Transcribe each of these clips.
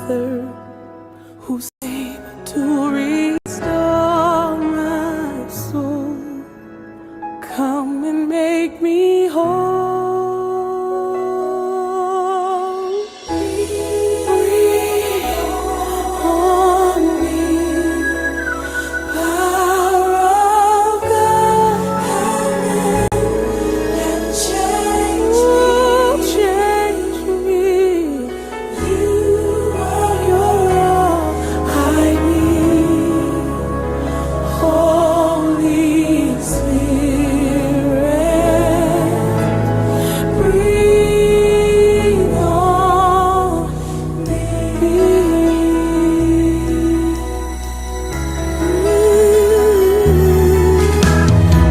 Father who's able to restore my soul. Come and make me whole. Breathe on me, power of God, and change me. You are all I need. Holy Spirit, breathe on me.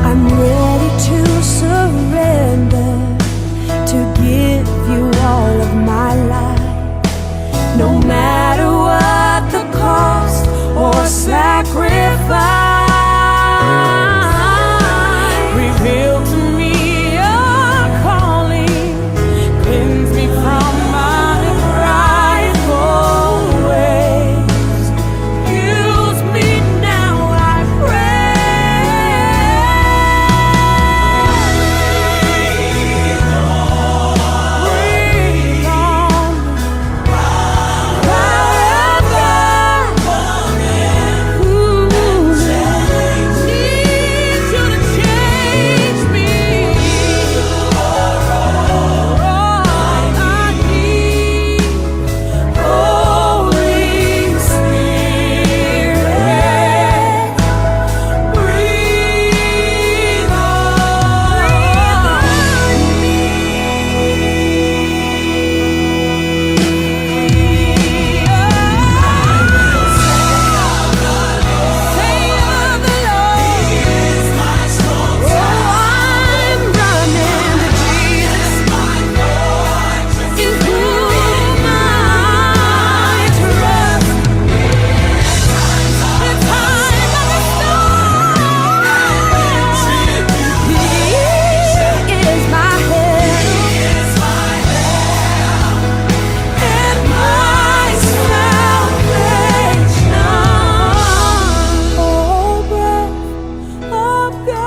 I'm ready to surrender, to give you all of my life, no matter what the cost or sacrifice. Reveal to me your calling, cleanse me from my prideful ways. Use me now, I pray. Breathe on me, power of God, need you to change me. All I need, Holy Spirit, breathe on me. Say of the Lord is my strong tower. I'm running to Jesus, in whom I trust. In times of the storm, He is my help and my salvation. Oh, breath of God,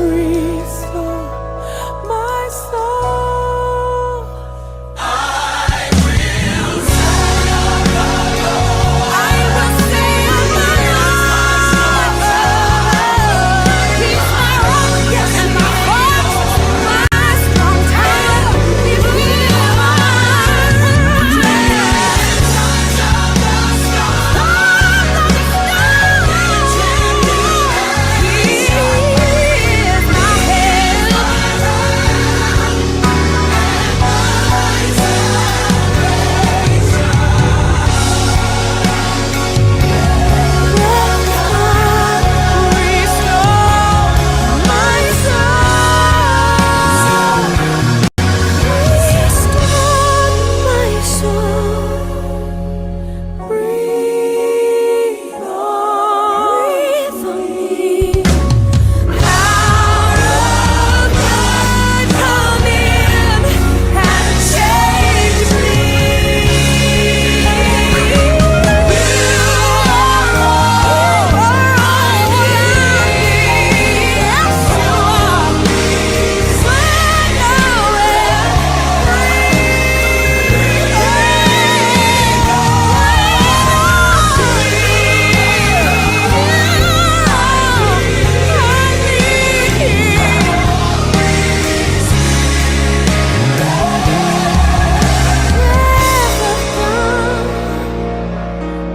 restore my soul. I will say of my Lord, He's my rock and my fortress, my strong tower. He's my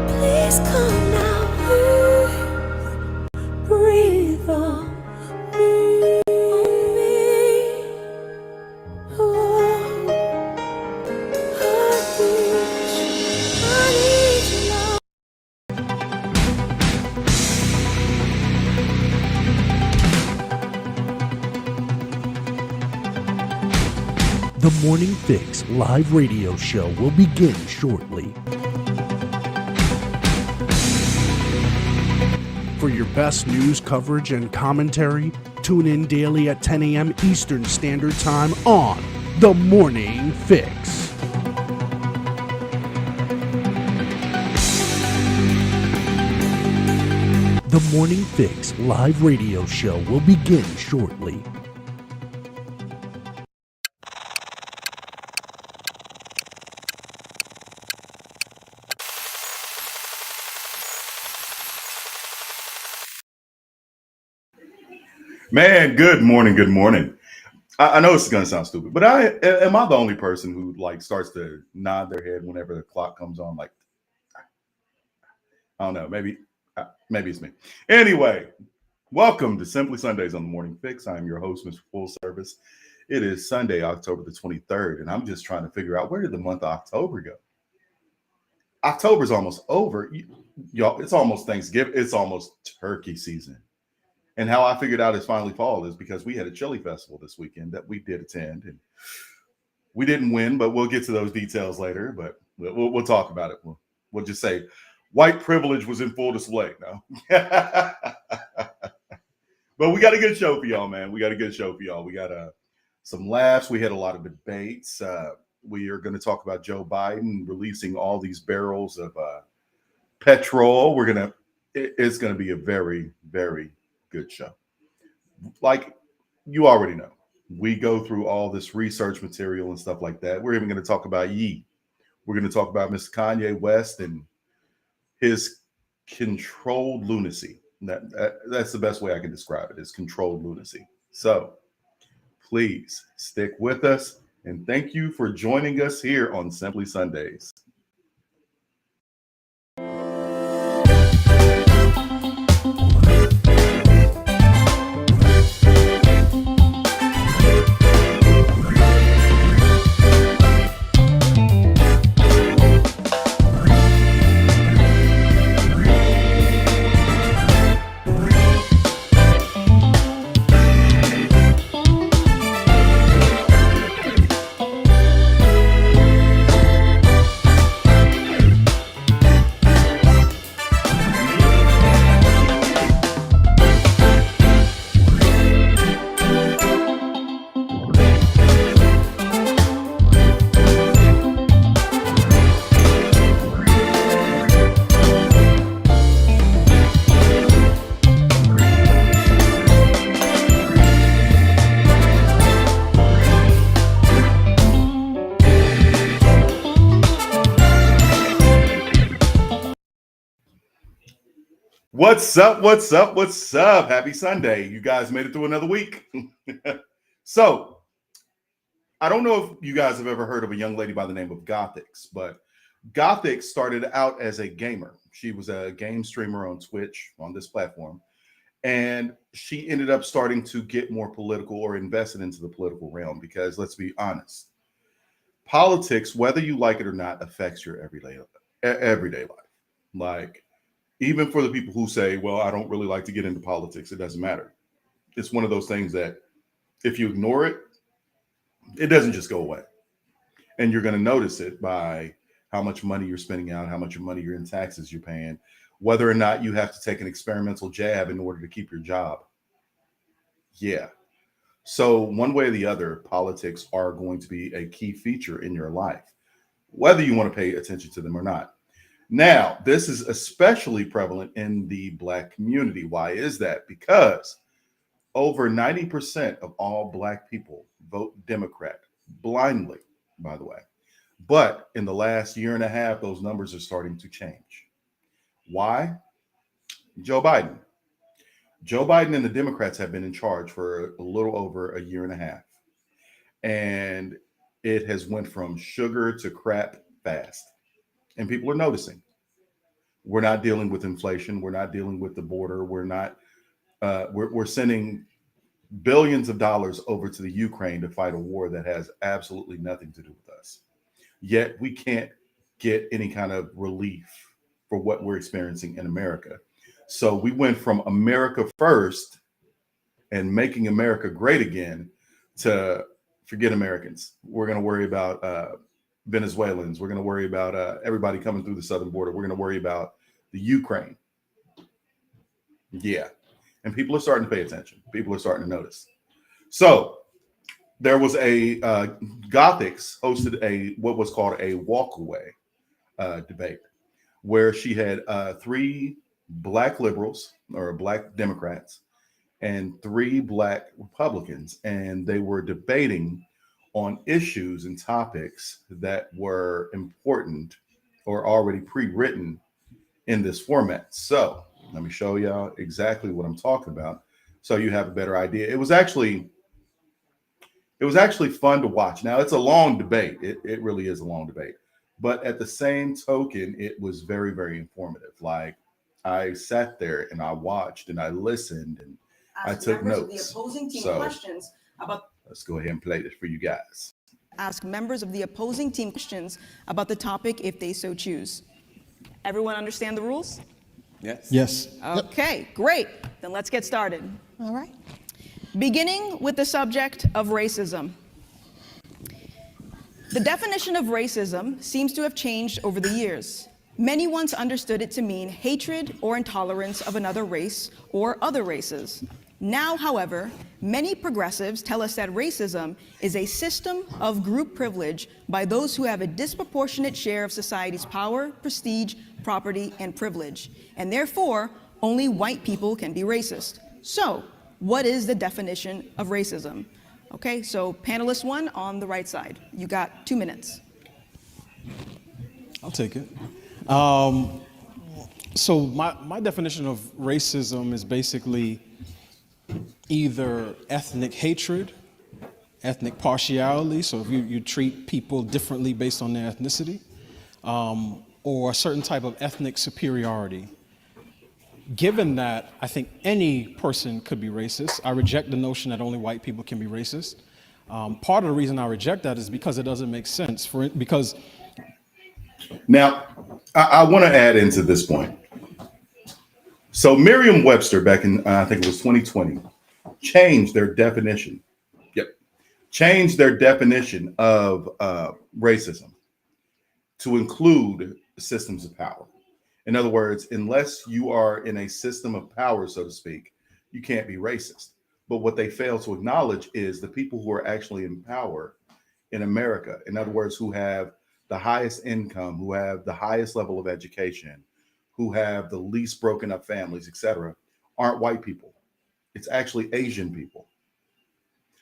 Please come now, breathe on me. Oh, I need you now. The Morning Fix live radio show will begin shortly. For your best news coverage and commentary, tune in daily at 10 a.m. Eastern Standard Time on The Morning Fix. The Morning Fix live radio show will begin shortly. Man, good morning. Good morning. I know it's going to sound stupid, but am I the only person who like starts to nod their head whenever the clock comes on? Like, I don't know, maybe it's me. Anyway, welcome to Simply Sundays on the Morning Fix. I'm your host, Mr. Full Service. It is Sunday, October the 23rd, and I'm just trying to figure out, where did the month of October go? October's almost over. Y'all, it's almost Thanksgiving. It's almost turkey season. And how I figured out it's finally fall is because we had a chili festival this weekend that we did attend, and we didn't win, but we'll get to those details later. But we'll talk about it. We'll just say white privilege was in full display. No, but we got a good show for y'all, man. We got a good show for y'all. We got some laughs. We had a lot of debates. We are going to talk about Joe Biden releasing all these barrels of petrol. It's going to be a very, very good show. Like you already know, we go through all this research material and stuff like that. We're even going to talk about Ye. We're going to talk about Mr. Kanye West and his controlled lunacy. That's the best way I can describe it, is controlled lunacy. So please stick with us, and thank you for joining us here on Simply Sundays. What's up? What's up? What's up? Happy Sunday. You guys made it through another week. So, I don't know if you guys have ever heard of a young lady by the name of Gothix, but Gothix started out as a gamer. She was a game streamer on Twitch, on this platform, and she ended up starting to get more political or invested into the political realm because, let's be honest, politics, whether you like it or not, affects your everyday life. Like, even for the people who say, well, I don't really like to get into politics, it doesn't matter. It's one of those things that if you ignore it, it doesn't just go away. And you're going to notice it by how much money you're spending out, how much money you're in taxes you're paying, whether or not you have to take an experimental jab in order to keep your job. Yeah. So one way or the other, politics are going to be a key feature in your life, whether you want to pay attention to them or not. Now, this is especially prevalent in the Black community. Why is that? Because over 90% of all Black people vote Democrat blindly, by the way. But in the last year and a half, those numbers are starting to change. Why? Joe Biden. Joe Biden and the Democrats have been in charge for a little over a year and a half. And it has went from sugar to crap fast. And people are noticing. We're not dealing with inflation. We're not dealing with the border. We're sending billions of dollars over to the Ukraine to fight a war that has absolutely nothing to do with us. Yet we can't get any kind of relief for what we're experiencing in America. So we went from America first and making America great again to forget Americans. We're going to worry about Venezuelans. We're going to worry about everybody coming through the southern border. We're going to worry about the Ukraine. Yeah. And people are starting to pay attention. People are starting to notice. So there was a Gothics hosted a what was called a walkaway debate where she had three black liberals or black Democrats and three black Republicans, and they were debating on issues and topics that were important or already pre-written in this format. So let me show y'all exactly what I'm talking about so you have a better idea. It was actually fun to watch. Now it's a long debate. It really is a long debate. But at the same token, it was very, very informative. Like I sat there and I watched and I listened and I took notes. So let's go ahead and play this for you guys. Ask members of the opposing team questions about the topic if they so choose. Everyone understand the rules? Yes. Okay, great. Then let's get started. All right. Beginning with the subject of racism. The definition of racism seems to have changed over the years. Many once understood it to mean hatred or intolerance of another race or other races. Now, however, many progressives tell us that racism is a system of group privilege by those who have a disproportionate share of society's power, prestige, property, and privilege. And therefore, only white people can be racist. So, what is the definition of racism? Okay, so panelist one on the right side. You got 2 minutes. I'll take it. So my definition of racism is basically either ethnic hatred, ethnic partiality, so if you treat people differently based on their ethnicity, or a certain type of ethnic superiority. Given that, I think any person could be racist. I reject the notion that only white people can be racist. Part of the reason I reject that is because it doesn't make sense. Because Now, I want to add into this point. So Merriam-Webster back in, I think it was 2020, changed their definition. Yep. Changed their definition of racism to include systems of power. In other words, unless you are in a system of power, so to speak, you can't be racist. But what they fail to acknowledge is the people who are actually in power in America, in other words, who have the highest income, who have the highest level of education, who have the least broken up families, etc., aren't white people. It's actually Asian people.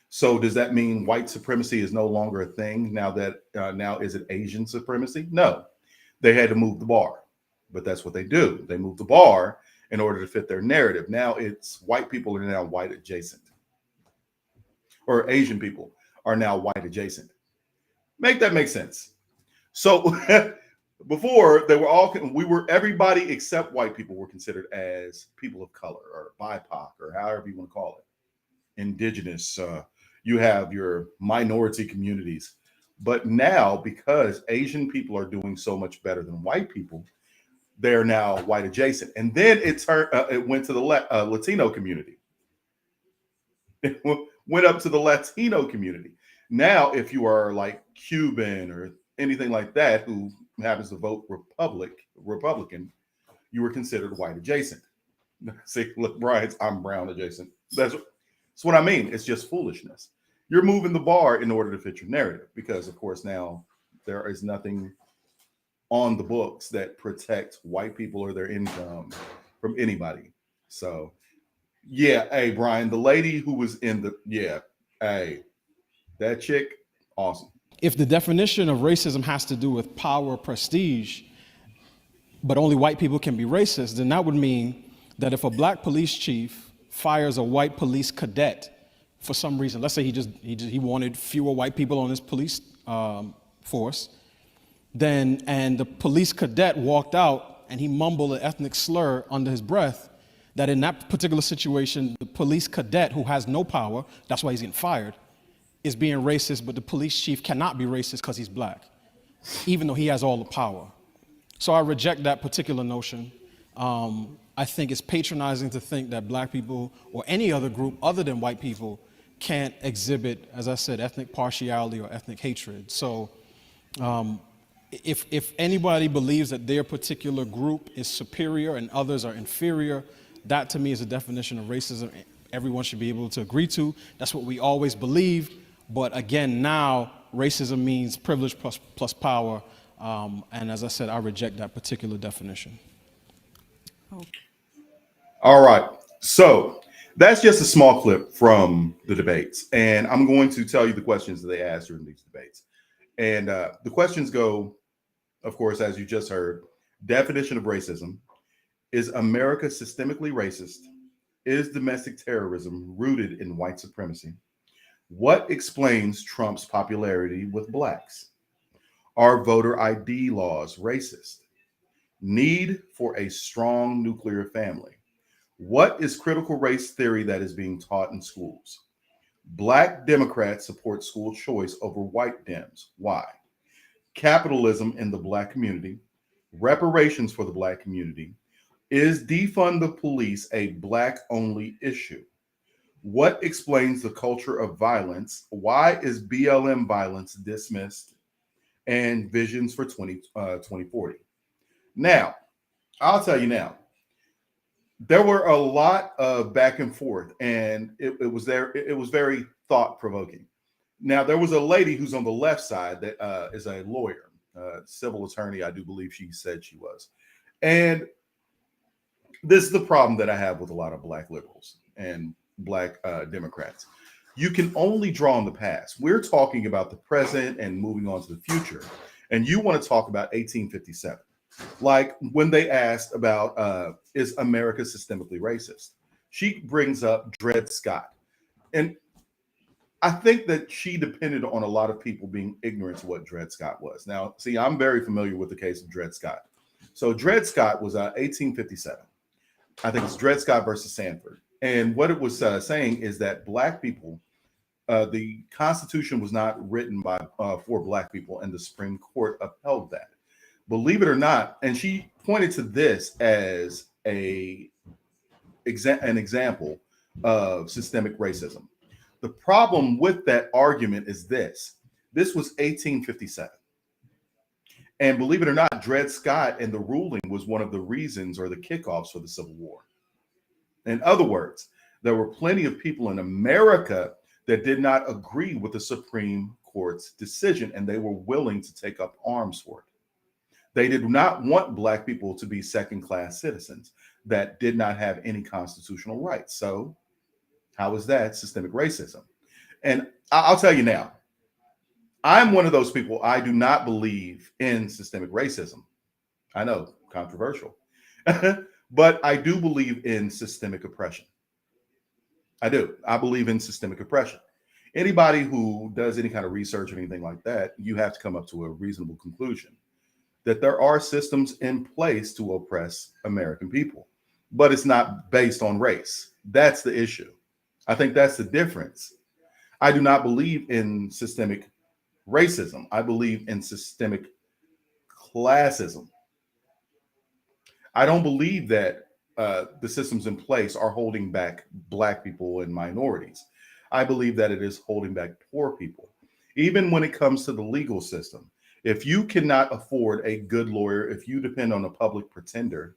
So does that mean white supremacy is no longer a thing now that now is it Asian supremacy? No, they had to move the bar, but that's what they do. They move the bar in order to fit their narrative. Now it's white people are now white adjacent, or Asian people are now white adjacent. Make that make sense. So before they were all, everybody except white people were considered as people of color or BIPOC or however you want to call it, indigenous. You have your minority communities, but now because Asian people are doing so much better than white people, they're now white adjacent. And then it went to the Latino community. It went up to the Latino community. Now, if you are like Cuban or anything like that who happens to vote Republican, you were considered white adjacent. Say, look, Brian, I'm brown adjacent. That's what I mean. It's just foolishness. You're moving the bar in order to fit your narrative because, of course, now there is nothing on the books that protects white people or their income from anybody. So, yeah, hey, Brian, the lady who was in hey, that chick, awesome. if the definition of racism has to do with power, prestige, but only white people can be racist, then that would mean that if a black police chief fires a white police cadet for some reason, let's say he wanted fewer white people on his police force, and the police cadet walked out and he mumbled an ethnic slur under his breath, that in that particular situation, the police cadet who has no power, that's why he's getting fired, is being racist, but the police chief cannot be racist because he's black, even though he has all the power. So I reject that particular notion. I think it's patronizing to think that black people or any other group other than white people can't exhibit, as I said, ethnic partiality or ethnic hatred. So if anybody believes that their particular group is superior and others are inferior, that to me is a definition of racism everyone should be able to agree to. That's what we always believed. But again, now racism means privilege plus power. And as I said, I reject that particular definition. All right. So that's just a small clip from the debates. And I'm going to tell you the questions that they asked during these debates. And the questions go, of course, as you just heard, definition of racism. Is America systemically racist? Is domestic terrorism rooted in white supremacy? What explains Trump's popularity with blacks? Are voter ID laws racist? Need for a strong nuclear family. What is critical race theory that is being taught in schools? Black Democrats support school choice over white Dems. Why? Capitalism in the black community. Reparations for the black community. Is defund the police a black only issue? What explains the culture of violence? Why is BLM violence dismissed? And visions for 2040. Now, I'll tell you now, there were a lot of back and forth, and it was very thought provoking. Now, there was a lady who's on the left side that is a lawyer, civil attorney, I do believe she said she was. And this is the problem that I have with a lot of black liberals and black Democrats. You can only draw on the past. We're talking about the present and moving on to the future. And you want to talk about 1857. Like when they asked about is America systemically racist? She brings up Dred Scott. And I think that she depended on a lot of people being ignorant to what Dred Scott was. Now, see, I'm very familiar with the case of Dred Scott. So Dred Scott was 1857. I think it's Dred Scott versus Sanford. And what it was saying is that black people, the Constitution was not written by for black people, and the Supreme Court upheld that. Believe it or not, and she pointed to this as an example of systemic racism. The problem with that argument is this. This was 1857. And believe it or not, Dred Scott and the ruling was one of the reasons or the kickoffs for the Civil War. In other words, there were plenty of people in America that did not agree with the Supreme Court's decision, and they were willing to take up arms for it. They did not want black people to be second-class citizens that did not have any constitutional rights. So how is that systemic racism? And I'll tell you now, I'm one of those people. I do not believe in systemic racism. I know, controversial. But I do believe in systemic oppression. I do. I believe in systemic oppression. Anybody who does any kind of research or anything like that, you have to come up to a reasonable conclusion that there are systems in place to oppress American people, but it's not based on race. That's the issue. I think that's the difference. I do not believe in systemic racism. I believe in systemic classism. I don't believe that the systems in place are holding back black people and minorities. I believe that it is holding back poor people. Even when it comes to the legal system, if you cannot afford a good lawyer, if you depend on a public pretender,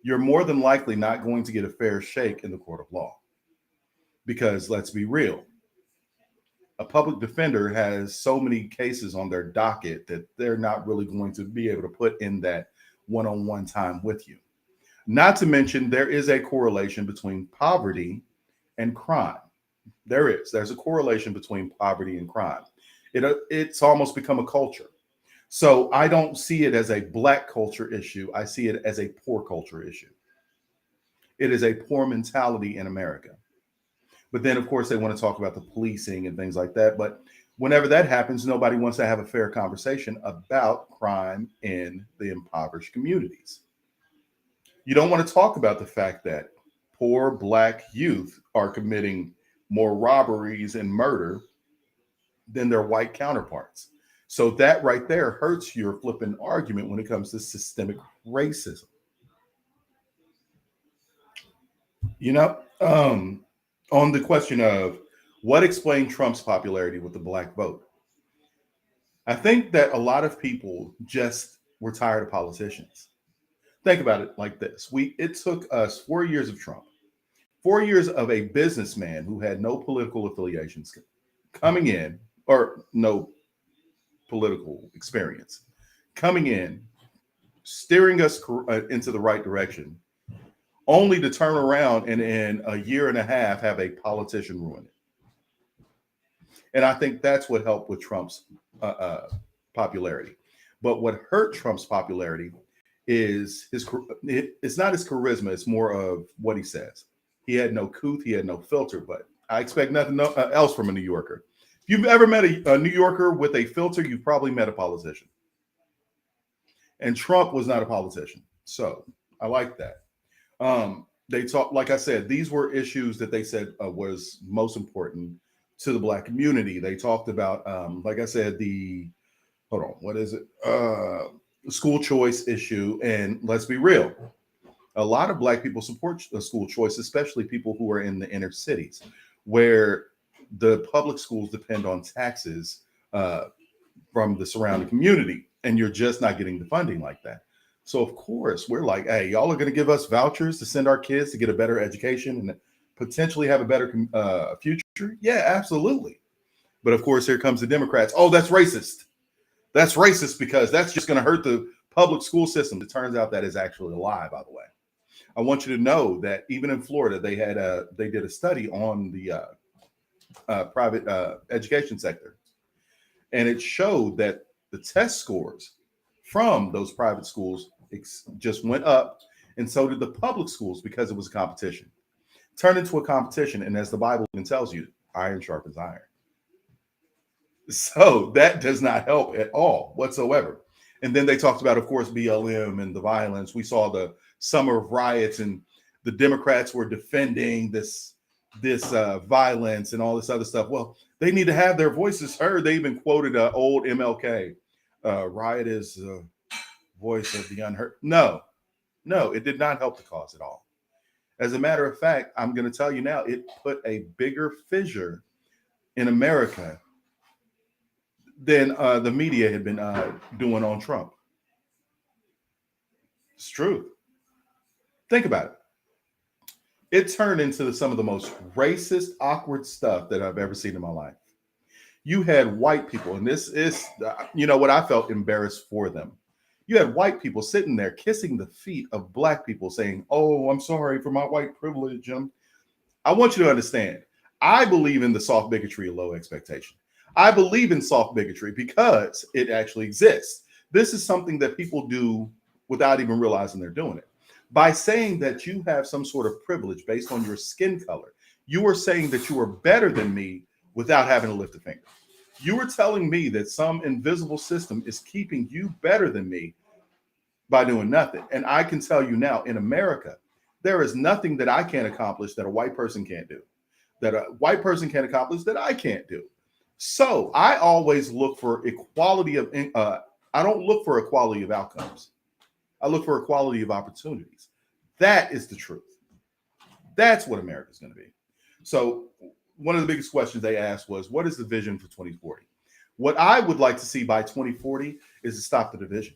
you're more than likely not going to get a fair shake in the court of law. Because let's be real, a public defender has so many cases on their docket that they're not really going to be able to put in that one-on-one time with you. Not to mention, there is a correlation between poverty and crime. There's a correlation between poverty and crime. It's almost become a culture. So I don't see it as a black culture issue. I see it as a poor culture issue. It is a poor mentality in America. But then, of course, they want to talk about the policing and things like that. But whenever that happens, nobody wants to have a fair conversation about crime in the impoverished communities. You don't want to talk about the fact that poor black youth are committing more robberies and murder than their white counterparts. So that right there hurts your flipping argument when it comes to systemic racism. On the question of what explained Trump's popularity with the black vote, I think that a lot of people just were tired of politicians. Think about it like this. It took us 4 years of Trump, 4 years of a businessman who had no political affiliations, coming in, or no political experience, coming in, steering us into the right direction, only to turn around and in a year and a half have a politician ruin it. And I think that's what helped with Trump's popularity. But what hurt Trump's popularity is it's not his charisma, it's more of what he says. He had no couth, he had no filter, but I expect nothing else from a New Yorker. If you've ever met a New Yorker with a filter, you've probably met a politician. And Trump was not a politician. So I like that. They talked, like I said, these were issues that they said was most important to the Black community. They talked about, like I said, what is it? School choice issue. And let's be real, a lot of Black people support school choice, especially people who are in the inner cities, where the public schools depend on taxes from the surrounding community, and you're just not getting the funding like that. So of course we're like, hey, y'all are going to give us vouchers to send our kids to get a better education and potentially have a better future. Yeah, absolutely. But of course, here comes the Democrats. Oh, that's racist. That's racist because that's just going to hurt the public school system. It turns out that is actually a lie, by the way. I want you to know that even in Florida, they did a study on the private education sector, and it showed that the test scores from those private schools just went up, and so did the public schools because it was a competition. Turned into a competition, and as the Bible even tells you, iron sharpens iron. So that does not help at all whatsoever. And then they talked about, of course, BLM and the violence. We saw the summer of riots, and the Democrats were defending this violence and all this other stuff. Well, they need to have their voices heard. They even quoted old MLK. Riot is the voice of the unheard. No, it did not help the cause at all. As a matter of fact, I'm going to tell you now, it put a bigger fissure in America than the media had been doing on Trump. It's true. Think about it. It turned into some of the most racist, awkward stuff that I've ever seen in my life. You had white people, and this is, what I felt embarrassed for them. You had white people sitting there kissing the feet of Black people saying, oh, I'm sorry for my white privilege. I want you to understand, I believe in the soft bigotry of low expectation. I believe in soft bigotry because it actually exists. This is something that people do without even realizing they're doing it. By saying that you have some sort of privilege based on your skin color, you are saying that you are better than me without having to lift a finger. You are telling me that some invisible system is keeping you better than me by doing nothing. And I can tell you now, in America, there is nothing that I can't accomplish that a white person can't do, that a white person can accomplish that I can't do. So I always look for equality of, I don't look for equality of outcomes. I look for equality of opportunities. That is the truth. That's what America's going to be. So one of the biggest questions they asked was, what is the vision for 2040? What I would like to see by 2040 is to stop the division.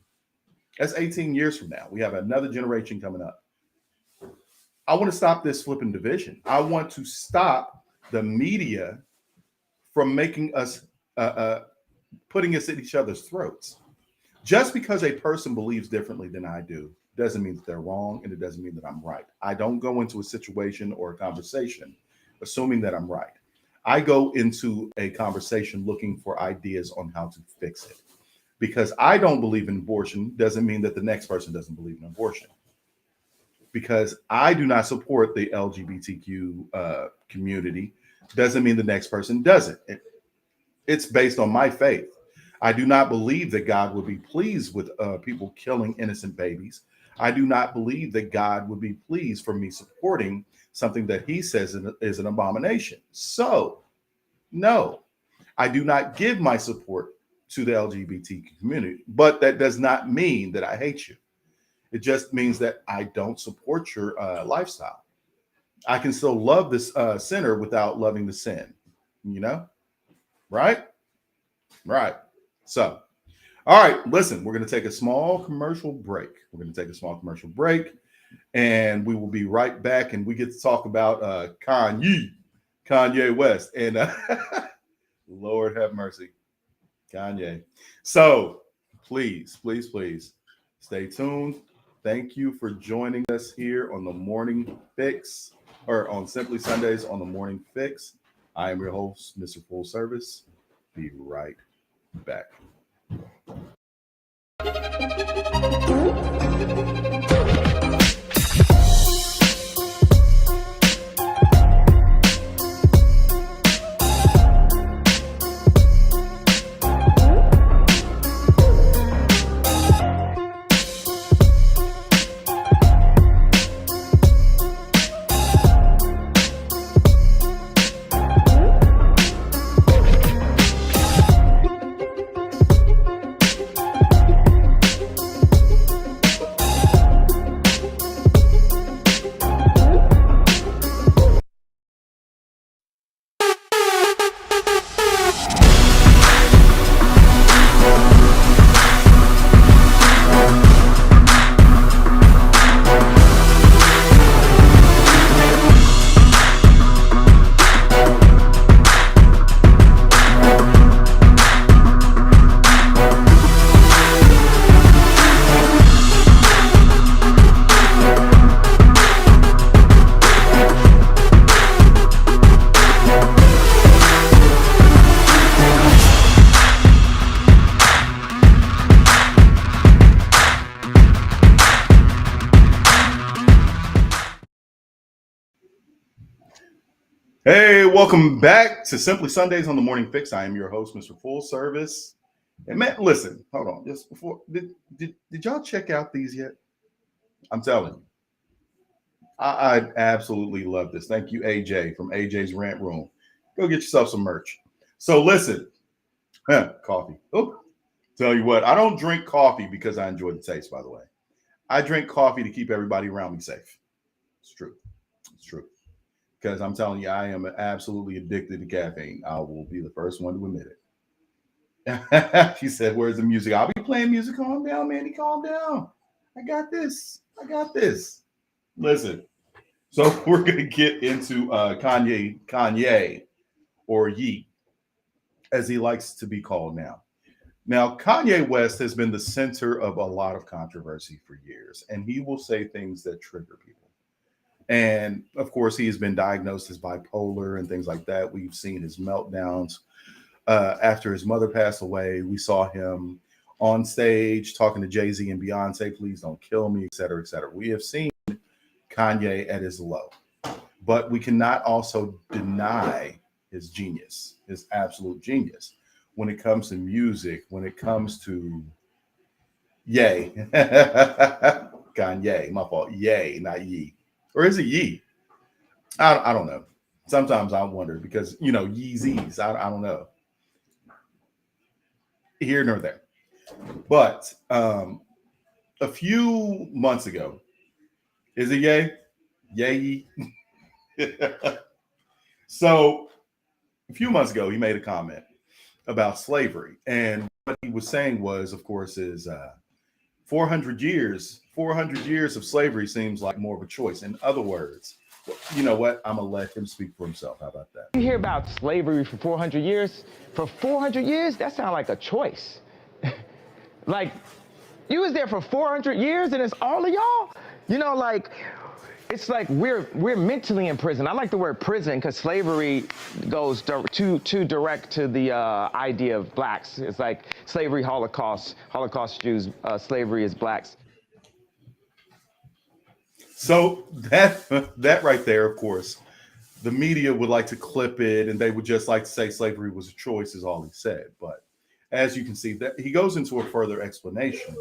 That's 18 years from now. We have another generation coming up. I want to stop this flipping division. I want to stop the media from making us, putting us at each other's throats. Just because a person believes differently than I do doesn't mean that they're wrong, and it doesn't mean that I'm right. I don't go into a situation or a conversation assuming that I'm right. I go into a conversation looking for ideas on how to fix it. Because I don't believe in abortion doesn't mean that the next person doesn't believe in abortion. Because I do not support the LGBTQ community doesn't mean the next person doesn't. It's based on my faith. I do not believe that God would be pleased with people killing innocent babies. I do not believe that God would be pleased for me supporting something that he says is an abomination. So, no, I do not give my support to the LGBT community, but that does not mean that I hate you. It just means that I don't support your lifestyle. I can still love this sinner without loving the sin, right? Right. So, all right, listen, we're going to take a small commercial break. And we will be right back, and we get to talk about Kanye West. And Lord have mercy. Kanye. So please, please, please stay tuned. Thank you for joining us here on the Morning Fix, or on Simply Sundays on the Morning Fix. I am your host, Mr. Full Service. Be right back. Hey, welcome back to Simply Sundays on the Morning Fix. I am your host, Mr. Full Service. And man, listen, hold on. Just before, did y'all check out these yet? I'm telling you, I absolutely love this. Thank you, AJ from AJ's Rant Room. Go get yourself some merch. So listen, coffee. Oh, tell you what, I don't drink coffee because I enjoy the taste, by the way. I drink coffee to keep everybody around me safe. It's true. It's true. Because I'm telling you, I am absolutely addicted to caffeine. I will be the first one to admit it. She said, "Where's the music? I'll be playing music. Calm down, Manny. Calm down. I got this. I got this." Listen, so we're going to get into Kanye, or Ye, as he likes to be called now. Now, Kanye West has been the center of a lot of controversy for years, and he will say things that trigger people. And of course, he has been diagnosed as bipolar and things like that. We've seen his meltdowns. After his mother passed away, we saw him on stage talking to Jay-Z and Beyonce, "Please don't kill me," et cetera, et cetera. We have seen Kanye at his low, but we cannot also deny his genius, his absolute genius, when it comes to music, when it comes to Ye. Kanye, my fault. Ye, not Ye. Or is it Ye? I don't know. Sometimes I wonder because, Yeezys, I don't know. Here nor there. But a few months ago, is it Ye? Ye. So a few months ago, he made a comment about slavery. And what he was saying was, of course, is 400 years of slavery seems like more of a choice. In other words, you know what? I'm going to let him speak for himself. How about that? You hear about slavery for 400 years. For 400 years, that sounds like a choice. Like, you was there for 400 years and it's all of y'all? It's like we're mentally in prison. I like the word prison because slavery goes too direct to the idea of blacks. It's like slavery, Holocaust Jews, slavery is blacks. So that right there, of course, the media would like to clip it and they would just like to say slavery was a choice, is all he said. But as you can see, that he goes into a further explanation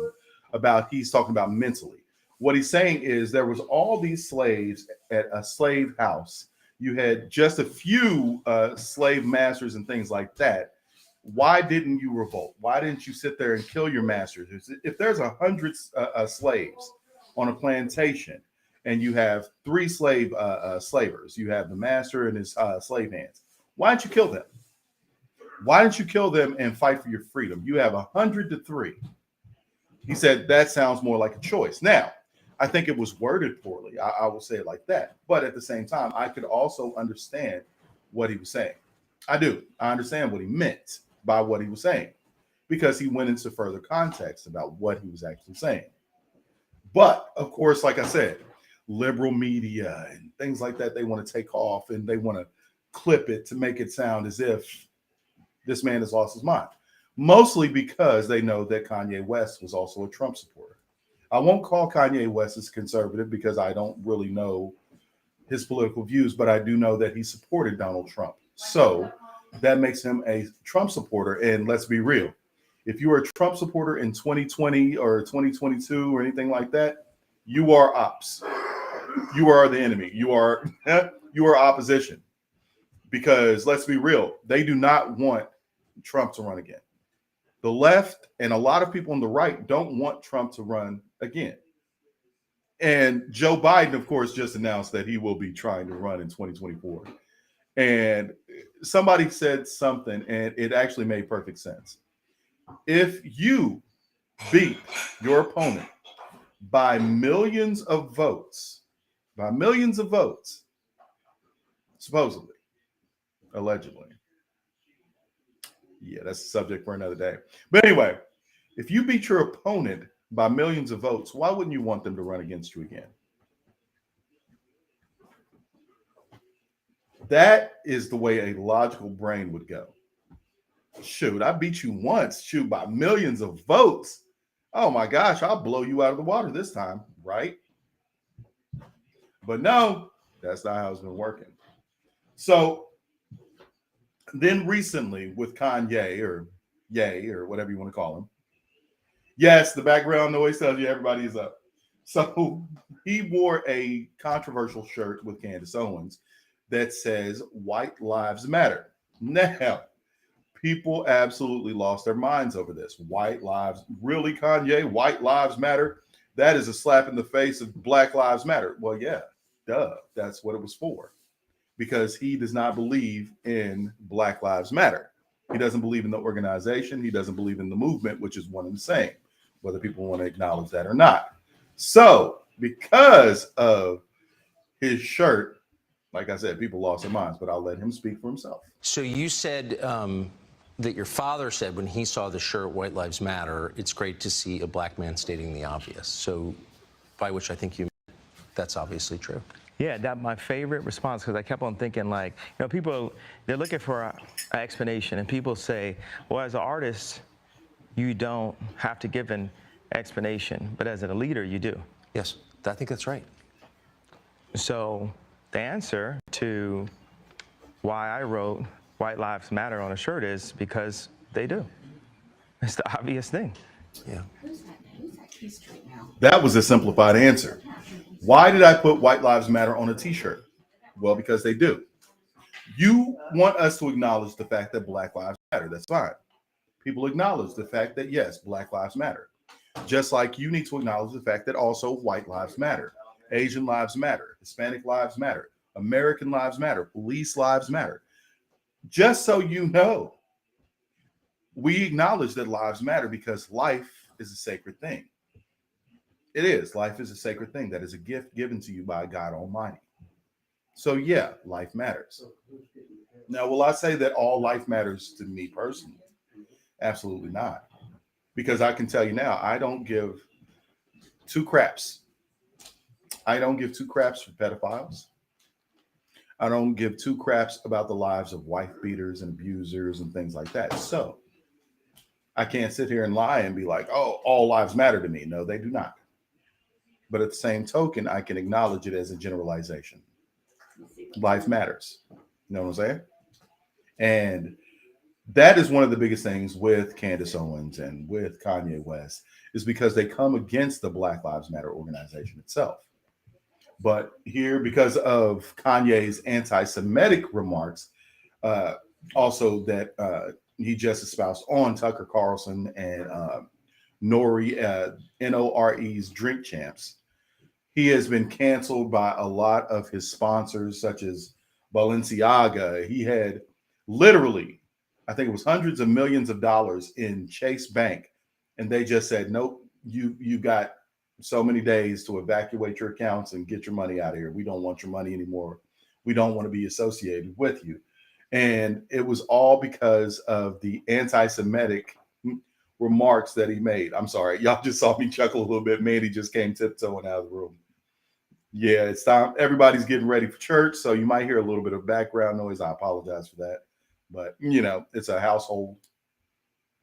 about, he's talking about mentally. What he's saying is there was all these slaves at a slave house. You had just a few slave masters and things like that. Why didn't you revolt? Why didn't you sit there and kill your masters? If there's 100 slaves on a plantation and you have 3 slavers, you have the master and his slave hands, why didn't you kill them? Why didn't you kill them and fight for your freedom? You have 100 to 3. He said that sounds more like a choice. Now, I think it was worded poorly. I will say it like that. But at the same time, I could also understand what he was saying. I do. I understand what he meant by what he was saying because he went into further context about what he was actually saying. But of course, like I said, liberal media and things like that, they want to take off and they want to clip it to make it sound as if this man has lost his mind. Mostly because they know that Kanye West was also a Trump supporter. I won't call Kanye West as conservative because I don't really know his political views, but I do know that he supported Donald Trump. So that makes him a Trump supporter. And let's be real. If you are a Trump supporter in 2020 or 2022 or anything like that, you are ops. You are the enemy. You are opposition. Because let's be real, they do not want Trump to run again. The left and a lot of people on the right don't want Trump to run again. And Joe Biden, of course, just announced that he will be trying to run in 2024. And somebody said something, and it actually made perfect sense. If you beat your opponent by millions of votes, supposedly, allegedly. Yeah, that's a subject for another day. But anyway, if you beat your opponent by millions of votes, why wouldn't you want them to run against you again? That is the way a logical brain would go. Shoot, I beat you once, shoot, by millions of votes. Oh my gosh, I'll blow you out of the water this time, right? But no, that's not how it's been working. So then recently with Kanye or Ye or whatever you want to call him. Yes, the background noise tells you everybody is up. So he wore a controversial shirt with Candace Owens that says White Lives Matter. Now, people absolutely lost their minds over this. White lives, really, Kanye? White Lives Matter? That is a slap in the face of Black Lives Matter. Well, yeah, duh. That's what it was for. Because he does not believe in Black Lives Matter. He doesn't believe in the organization. He doesn't believe in the movement, which is one and the same, whether people want to acknowledge that or not. So, because of his shirt, like I said, people lost their minds, but I'll let him speak for himself. So you said that your father said when he saw the shirt, White Lives Matter, it's great to see a black man stating the obvious. So by which I think you meant that's obviously true. Yeah, that's my favorite response because I kept on thinking like, people, they're looking for an explanation and people say, well, as an artist, you don't have to give an explanation, but as a leader, you do. Yes, I think that's right. So the answer to why I wrote White Lives Matter on a shirt is because they do. It's the obvious thing. Yeah. That was a simplified answer. Why did I put White Lives Matter on a t-shirt? Well, because they do. You want us to acknowledge the fact that Black Lives Matter. That's fine. People acknowledge the fact that, yes, Black Lives Matter. Just like you need to acknowledge the fact that also white lives matter. Asian lives matter. Hispanic lives matter. American lives matter. Police lives matter. Just so you know, we acknowledge that lives matter because life is a sacred thing. It is. Life is a sacred thing that is a gift given to you by God Almighty. So yeah, life matters. Now, will I say that all life matters to me personally? Absolutely not. Because I can tell you now, I don't give two craps. I don't give two craps for pedophiles. I don't give two craps about the lives of wife beaters and abusers and things like that. So I can't sit here and lie and be like, oh, all lives matter to me. No, they do not. But at the same token, I can acknowledge it as a generalization. Life matters. You know what I'm saying? And that is one of the biggest things with Candace Owens and with Kanye West is because they come against the Black Lives Matter organization itself. But here, because of Kanye's anti-Semitic remarks, also that he just espoused on Tucker Carlson and Nori, Nore's Drink Champs, he has been canceled by a lot of his sponsors, such as Balenciaga. He had literally, I think it was hundreds of millions of dollars in Chase Bank, and they just said, nope, you got so many days to evacuate your accounts and get your money out of here. We don't want your money anymore. We don't want to be associated with you. And it was all because of the anti-Semitic remarks that he made. I'm sorry, y'all just saw me chuckle a little bit. Mandy just came tiptoeing out of the room. Yeah, it's time. Everybody's getting ready for church, so you might hear a little bit of background noise. I apologize for that, but it's a household.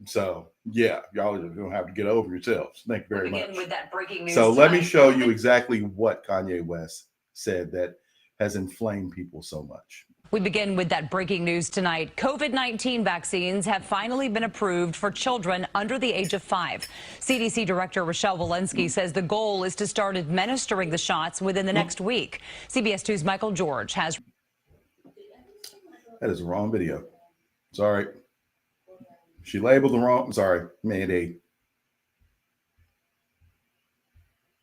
So yeah, y'all are gonna have to get over yourselves. Thank you very much. With that breaking news So let me tonight. show you exactly what Kanye West said that has inflamed people so much. We begin with that breaking news tonight. COVID-19 vaccines have finally been approved for children under the age of 5. CDC Director Rochelle Walensky says the goal is to start administering the shots within the next week. CBS 2's Michael George has. That is the wrong video. Sorry. She labeled the wrong. Sorry, Mandy.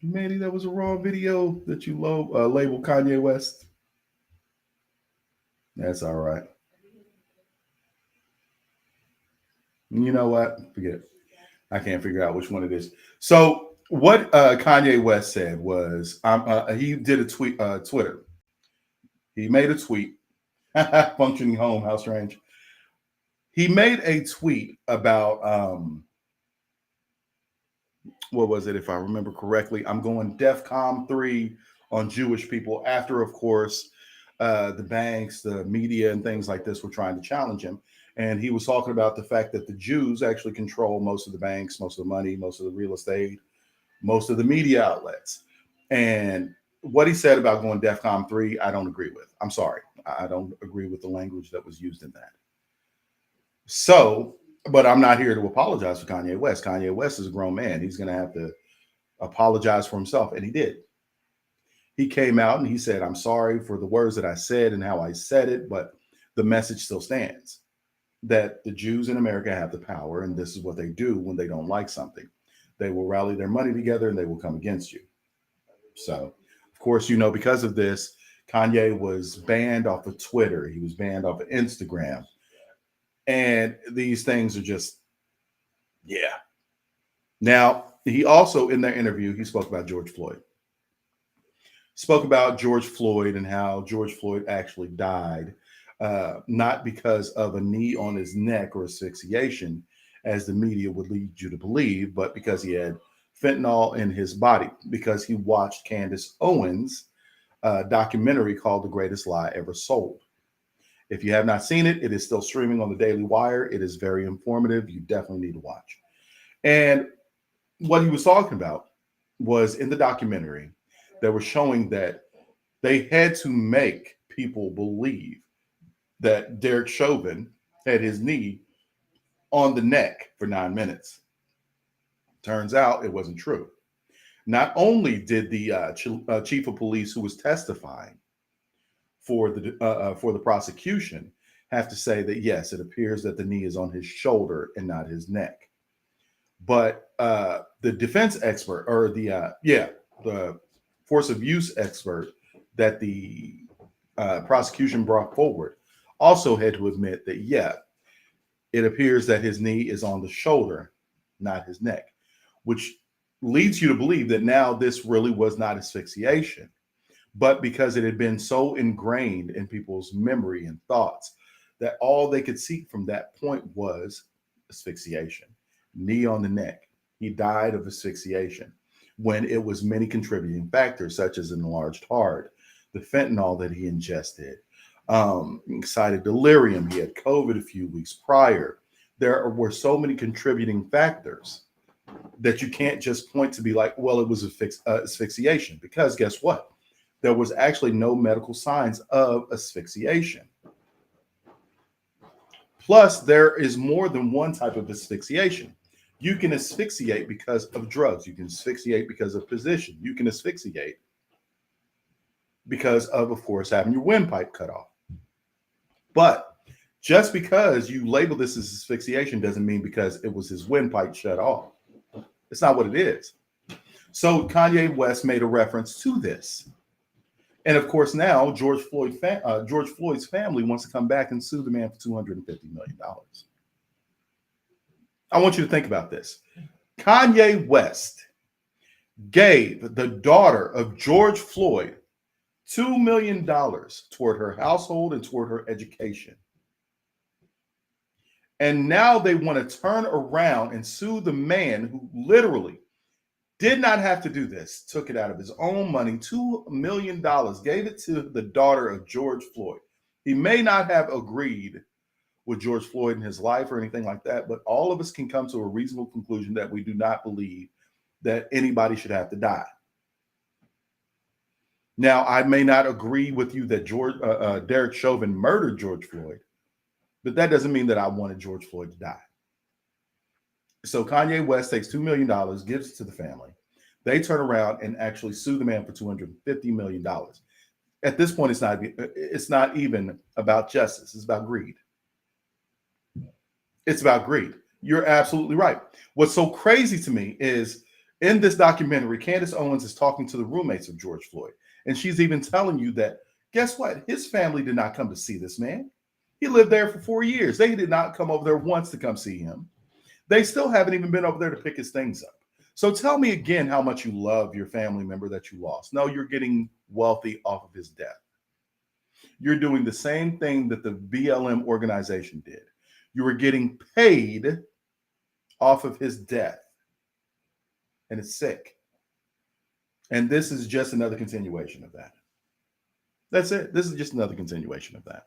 Mandy, that was a wrong video that you labeled Kanye West. That's all right. You know what? Forget it. I can't figure out which one it is. So what Kanye West said was, he did a tweet, Twitter. He made a tweet. Functioning home, how strange. He made a tweet about, what was it, if I remember correctly? I'm going DEFCON 3 on Jewish people after, of course, the banks, the media, and things like this were trying to challenge him. And he was talking about the fact that the Jews actually control most of the banks, most of the money, most of the real estate, most of the media outlets. And what he said about going DEFCON 3, I don't agree with. I'm sorry. I don't agree with the language that was used in that. So, but I'm not here to apologize for Kanye West. Kanye West is a grown man. He's going to have to apologize for himself. And he did. He came out and he said, I'm sorry for the words that I said and how I said it, but the message still stands that the Jews in America have the power, and this is what they do when they don't like something. They will rally their money together and they will come against you. So, of course, because of this, Kanye was banned off of Twitter. He was banned off of Instagram. And these things are just, yeah. Now, he also, in that interview, he spoke about George Floyd. Spoke about George Floyd and how George Floyd actually died, not because of a knee on his neck or asphyxiation, as the media would lead you to believe, but because he had fentanyl in his body, because he watched Candace Owens' documentary called The Greatest Lie Ever Sold. If you have not seen it, it is still streaming on the Daily Wire. It is very informative. You definitely need to watch. And what he was talking about was in the documentary, they were showing that they had to make people believe that Derek Chauvin had his knee on the neck for 9 minutes. Turns out it wasn't true. Not only did the chief of police who was testifying for the prosecution have to say that, yes, it appears that the knee is on his shoulder and not his neck. But the defense expert, or the force of use expert that the prosecution brought forward also had to admit that, yeah, it appears that his knee is on the shoulder, not his neck, which leads you to believe that now this really was not asphyxiation, but because it had been so ingrained in people's memory and thoughts that all they could see from that point was asphyxiation, knee on the neck. He died of asphyxiation when it was many contributing factors, such as an enlarged heart, the fentanyl that he ingested, excited delirium. He had COVID a few weeks prior. There were so many contributing factors that you can't just point to be like, well, it was asphyxiation, because guess what? There was actually no medical signs of asphyxiation. Plus, there is more than one type of asphyxiation. You can asphyxiate because of drugs. You can asphyxiate because of position. You can asphyxiate because of course, having your windpipe cut off. But just because you label this as asphyxiation doesn't mean because it was his windpipe shut off. It's not what it is. So Kanye West made a reference to this. And of course, now George Floyd's family wants to come back and sue the man for $250 million. I want you to think about this. Kanye West gave the daughter of George Floyd $2 million toward her household and toward her education. And now they want to turn around and sue the man who literally did not have to do this, took it out of his own money, $2 million, gave it to the daughter of George Floyd. He may not have agreed with George Floyd in his life or anything like that, but all of us can come to a reasonable conclusion that we do not believe that anybody should have to die. Now, I may not agree with you that Derek Chauvin murdered George Floyd, but that doesn't mean that I wanted George Floyd to die. So Kanye West takes $2 million, gives it to the family. They turn around and actually sue the man for $250 million. At this point, it's not even about justice. It's about greed. It's about greed. You're absolutely right. What's so crazy to me is in this documentary, Candace Owens is talking to the roommates of George Floyd. And she's even telling you that, guess what? His family did not come to see this man. He lived there for 4 years. They did not come over there once to come see him. They still haven't even been over there to pick his things up. So tell me again how much you love your family member that you lost. No, you're getting wealthy off of his death. You're doing the same thing that the BLM organization did. You were getting paid off of his death. And it's sick. And this is just another continuation of that. That's it. This is just another continuation of that.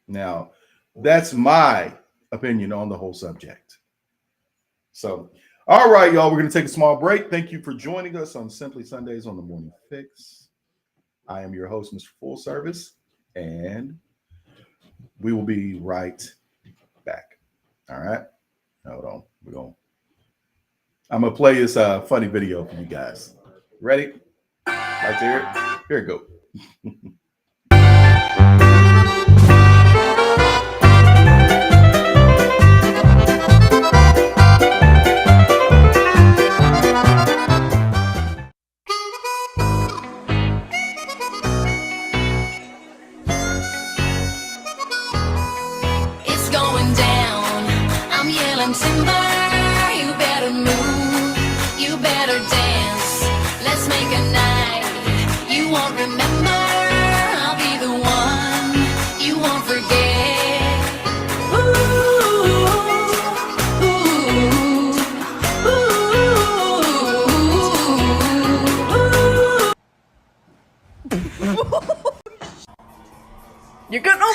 Now, that's my opinion on the whole subject. So, all right, y'all, we're going to take a small break. Thank you for joining us on Simply Sundays on the Morning Fix. I am your host, Mr. Full Service, and we will be right back. All right. Hold on. I'm going to play this funny video for you guys. Ready? Right there. Here it goes. It's going down. I'm yelling timber. You better move. You better dance. Let's make a night you won't remember. I'll be the one you won't forget. Ooh, ooh, ooh, ooh. You got no.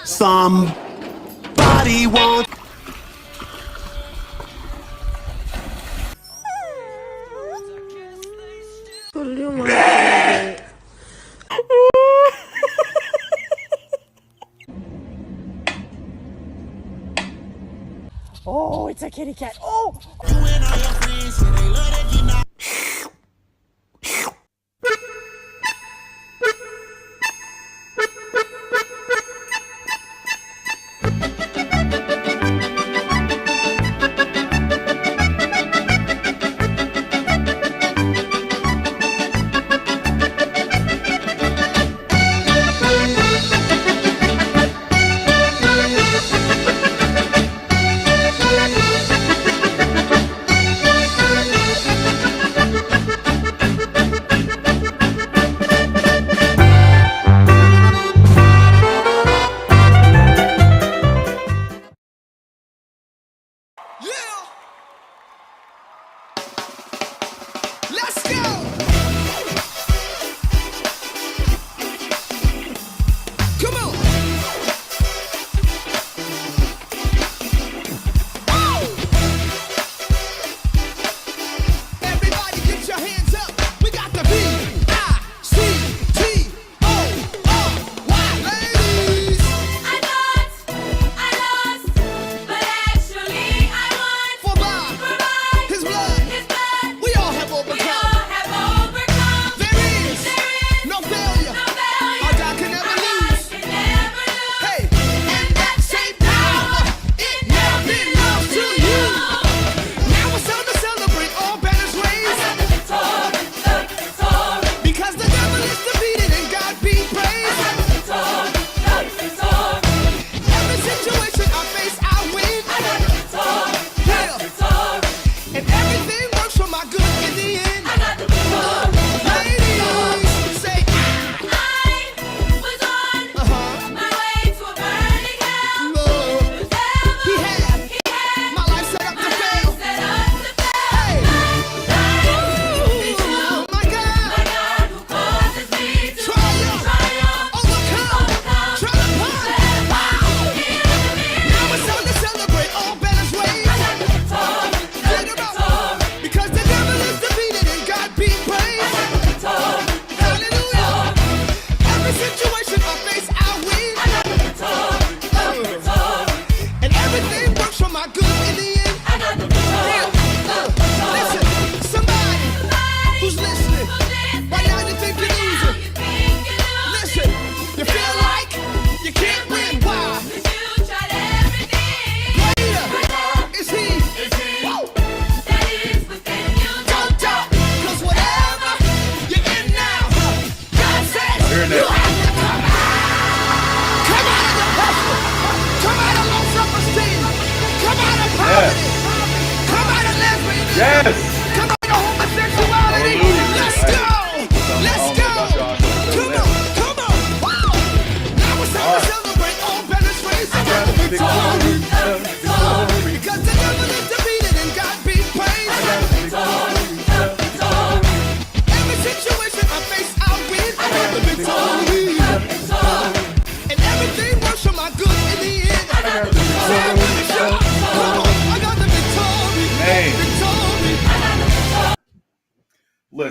Somebody wants. Oh, it's a kitty cat. Oh.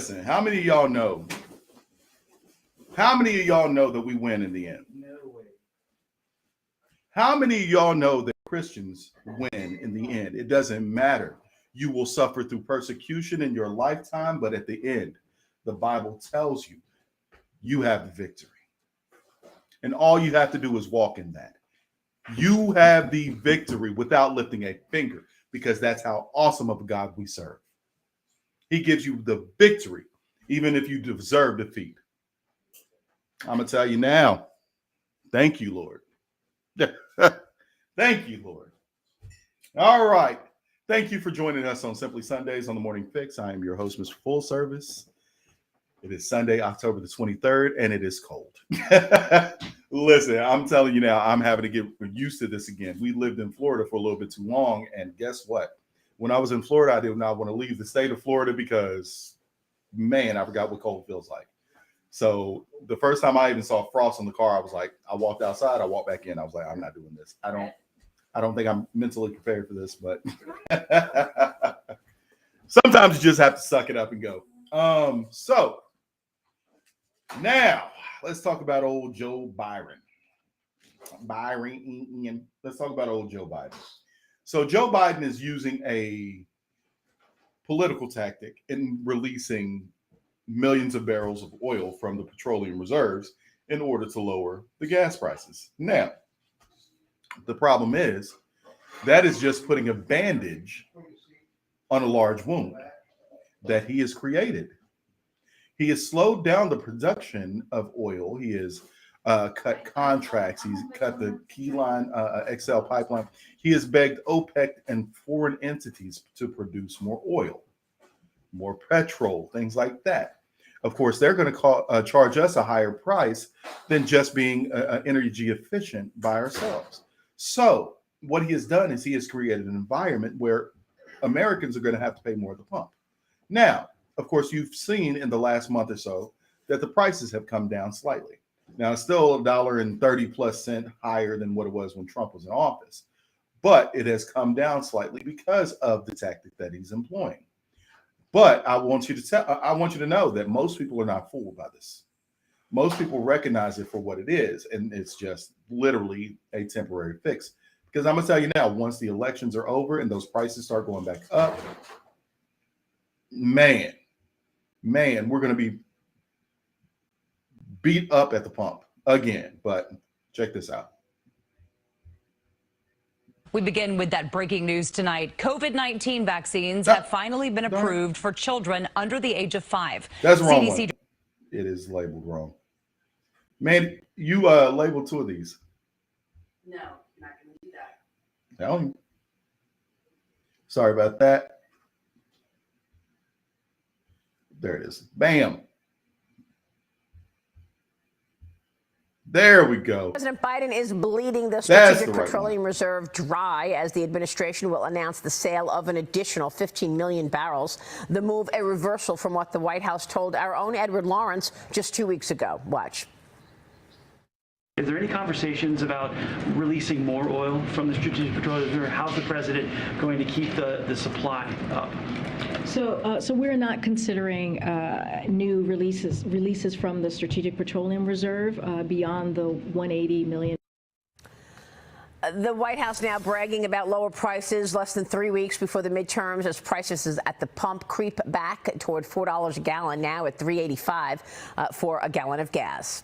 Listen, how many of y'all know? How many of y'all know that we win in the end? No way. How many of y'all know that Christians win in the end? It doesn't matter. You will suffer through persecution in your lifetime, but at the end, the Bible tells you you have the victory. And all you have to do is walk in that. You have the victory without lifting a finger, because that's how awesome of a God we serve. He gives you the victory, even if you deserve defeat. I'm going to tell you now, thank you, Lord. Thank you, Lord. All right. Thank you for joining us on Simply Sundays on the Morning Fix. I am your host, Mr. Full Service. It is Sunday, October the 23rd, and it is cold. Listen, I'm telling you now, I'm having to get used to this again. We lived in Florida for a little bit too long, and guess what? When I was in Florida, I did not want to leave the state of Florida because, man, I forgot what cold feels like. So the first time I even saw frost in the car, I was like, I walked outside, I walked back in. I was like, I'm not doing this. I don't think I'm mentally prepared for this, but sometimes you just have to suck it up and go. So now let's talk about old Joe Byron. Let's talk about old Joe Biden. So Joe Biden is using a political tactic in releasing millions of barrels of oil from the petroleum reserves in order to lower the gas prices. Now, the problem is that is just putting a bandage on a large wound that he has created. He has slowed down the production of oil. He has cut contracts. He's cut the Keyline XL pipeline. He has begged OPEC and foreign entities to produce more oil, more petrol, things like that. Of course, they're going to charge us a higher price than just being energy efficient by ourselves. So what he has done is he has created an environment where Americans are going to have to pay more at the pump. Now, of course, you've seen in the last month or so that the prices have come down slightly. Now, it's still $1.30+ higher than what it was when Trump was in office, but it has come down slightly because of the tactic that he's employing. But I want you to know that most people are not fooled by this. Most people recognize it for what it is, and it's just literally a temporary fix. Because I'm going to tell you now, once the elections are over and those prices start going back up, man, we're going to be beat up at the pump again. But check this out. We begin with that breaking news tonight. COVID-19 vaccines have finally been approved for children under the age of 5. That's the wrong one. It is labeled wrong. Man, you labeled 2 of these. No, I'm not going to do that. No. Sorry about that. There it is. Bam. There we go. President Biden is bleeding the Strategic Petroleum Reserve dry as the administration will announce the sale of an additional 15 million barrels. The move a reversal from what the White House told our own Edward Lawrence just 2 weeks ago. Watch. Is there any conversations about releasing more oil from the Strategic Petroleum Reserve? How's the president going to keep the supply up? So we're not considering new releases from the Strategic Petroleum Reserve beyond the 180 million. The White House now bragging about lower prices less than 3 weeks before the midterms as prices at the pump creep back toward $4 a gallon, now at $3.85 for a gallon of gas.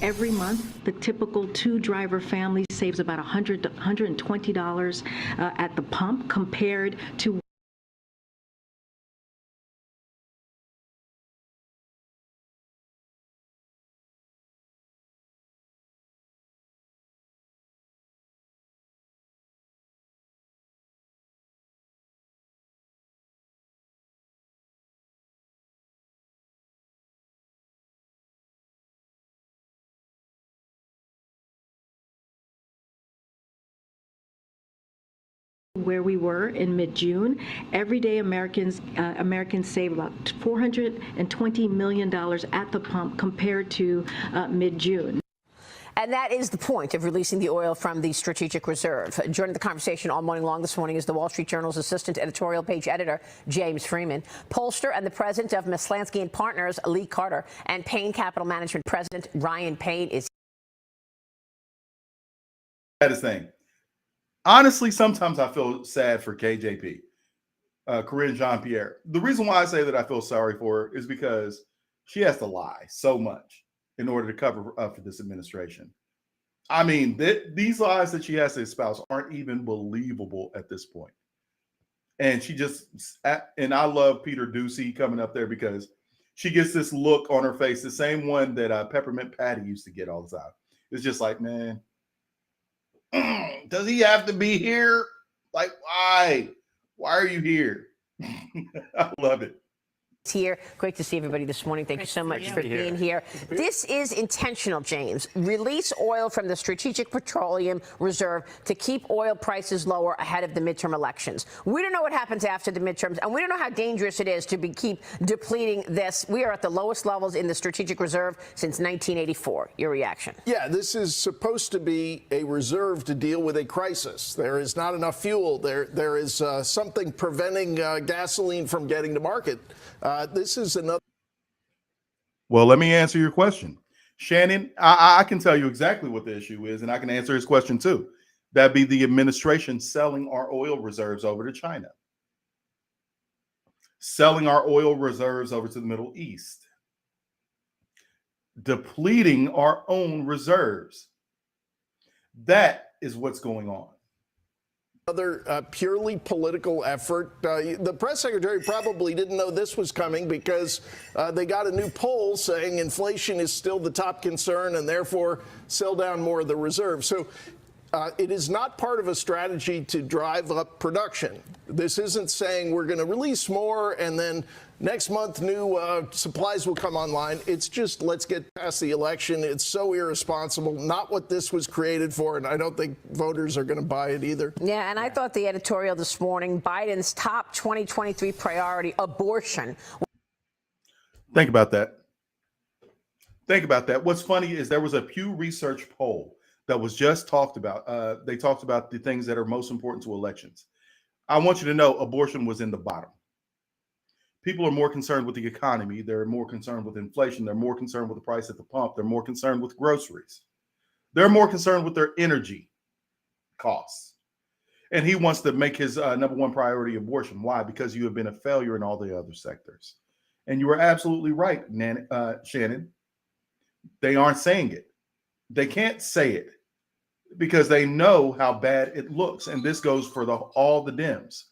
Every month, the typical 2-driver family saves about $100 to $120 at the pump compared to where we were in mid-June. Every day Americans save about $420 million at the pump compared to mid-June. And that is the point of releasing the oil from the strategic reserve. Joining the conversation all morning long this morning is the Wall Street Journal's assistant editorial page editor, James Freeman, pollster and the president of Maslansky & Partners, Lee Carter, and Payne Capital Management president, Ryan Payne is. Saddest thing. Honestly, sometimes I feel sad for KJP, Corinne Jean-Pierre. The reason why I say that I feel sorry for her is because she has to lie so much in order to cover up for this administration. I mean, these lies that she has to espouse aren't even believable at this point. And she just, and I love Peter Ducey coming up there because she gets this look on her face, the same one that Peppermint Patty used to get all the time. It's just like, man, does he have to be here? Like, why? Why are you here? I love it. Here. Great to see everybody this morning. Thank you so much for being here. This is intentional, James. Release oil from the Strategic Petroleum Reserve to keep oil prices lower ahead of the midterm elections. We don't know what happens after the midterms, and we don't know how dangerous it is to keep depleting this. We are at the lowest levels in the Strategic Reserve since 1984. Your reaction? Yeah, this is supposed to be a reserve to deal with a crisis. There is not enough fuel. There is something preventing gasoline from getting to market. This is another. Well, let me answer your question. Shannon, I can tell you exactly what the issue is, and I can answer his question too. That'd be the administration selling our oil reserves over to China, selling our oil reserves over to the Middle East, depleting our own reserves. That is what's going on. Another purely political effort. The press secretary probably didn't know this was coming because they got a new poll saying inflation is still the top concern and therefore sell down more of the reserve. So it is not part of a strategy to drive up production. This isn't saying we're going to release more and then next month new supplies will come online. It's just let's get past the election. It's so irresponsible, not what this was created for, and I don't think voters are going to buy it either. Yeah, and I thought the editorial this morning, Biden's top 2023 priority, abortion. Think about that. Think about that. What's funny is there was a Pew Research poll that was just talked about. They talked about the things that are most important to elections. I want you to know abortion was in the bottom. People are more concerned with the economy. They're more concerned with inflation. They're more concerned with the price at the pump. They're more concerned with groceries. They're more concerned with their energy costs. And he wants to make his number one priority abortion. Why? Because you have been a failure in all the other sectors. And you were absolutely right, Shannon. They aren't saying it. They can't say it because they know how bad it looks. And this goes for all the Dems.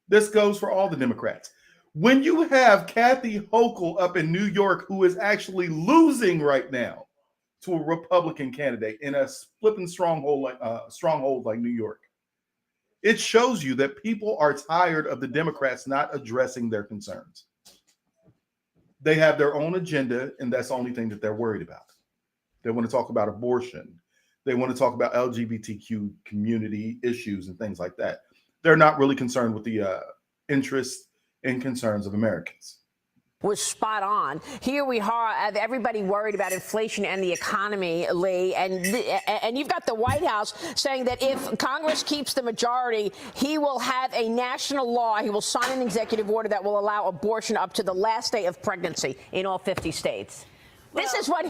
This goes for all the Democrats. When you have Kathy Hochul up in New York, who is actually losing right now to a Republican candidate in a flipping stronghold like New York, it shows you that people are tired of the Democrats not addressing their concerns. They have their own agenda, and that's the only thing that they're worried about. They want to talk about abortion. They want to talk about LGBTQ community issues and things like that. They're not really concerned with the interests and concerns of Americans. Was spot on. Here we are, everybody worried about inflation and the economy, Lee, and you've got the White House saying that if Congress keeps the majority, he will have a national law. He will sign an executive order that will allow abortion up to the last day of pregnancy in all 50 states. This is what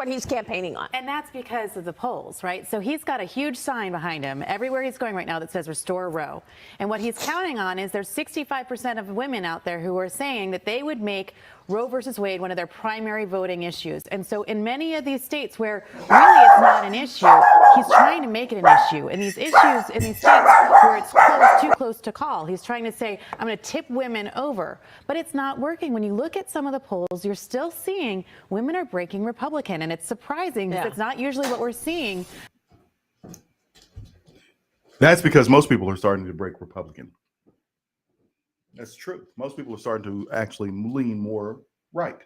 he's campaigning on. And that's because of the polls, right? So he's got a huge sign behind him everywhere he's going right now that says Restore Roe. And what he's counting on is there's 65% of women out there who are saying that they would make Roe versus Wade one of their primary voting issues. And so in many of these states where really it's not an issue, he's trying to make it an issue. And these issues in these states where it's too close to call, he's trying to say, I'm going to tip women over. But it's not working. When you look at some of the polls, you're still seeing women are breaking Republican. And it's surprising because it's not usually what we're seeing. That's because most people are starting to break Republican. That's true. Most people are starting to actually lean more right.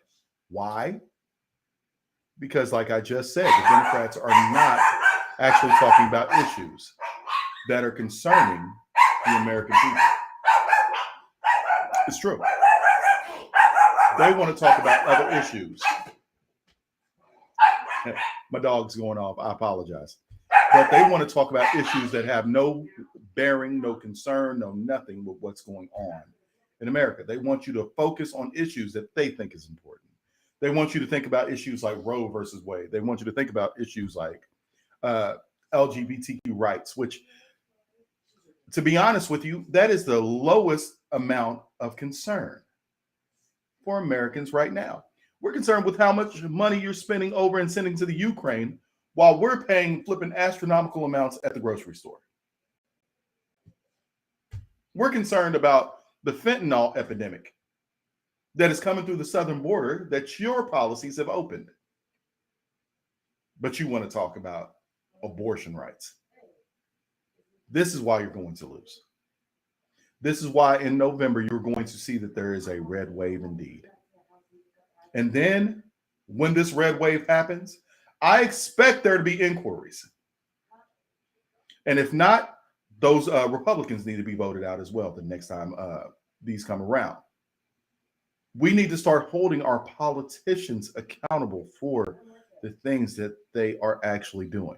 Why? Because like I just said, the Democrats are not actually talking about issues that are concerning the American people. It's true. They want to talk about other issues. My dog's going off. I apologize. But they want to talk about issues that have no bearing, no concern, no nothing with what's going on in America. They want you to focus on issues that they think is important. They want you to think about issues like Roe versus Wade. They want you to think about issues like LGBTQ rights, which, to be honest with you, that is the lowest amount of concern for Americans right now. We're concerned with how much money you're spending over and sending to the Ukraine while we're paying flipping astronomical amounts at the grocery store. We're concerned about the fentanyl epidemic that is coming through the southern border that your policies have opened. But you want to talk about abortion rights. This is why you're going to lose. This is why in November you're going to see that there is a red wave indeed. And then when this red wave happens, I expect there to be inquiries. And if not, those Republicans need to be voted out as well the next time these come around. We need to start holding our politicians accountable for the things that they are actually doing.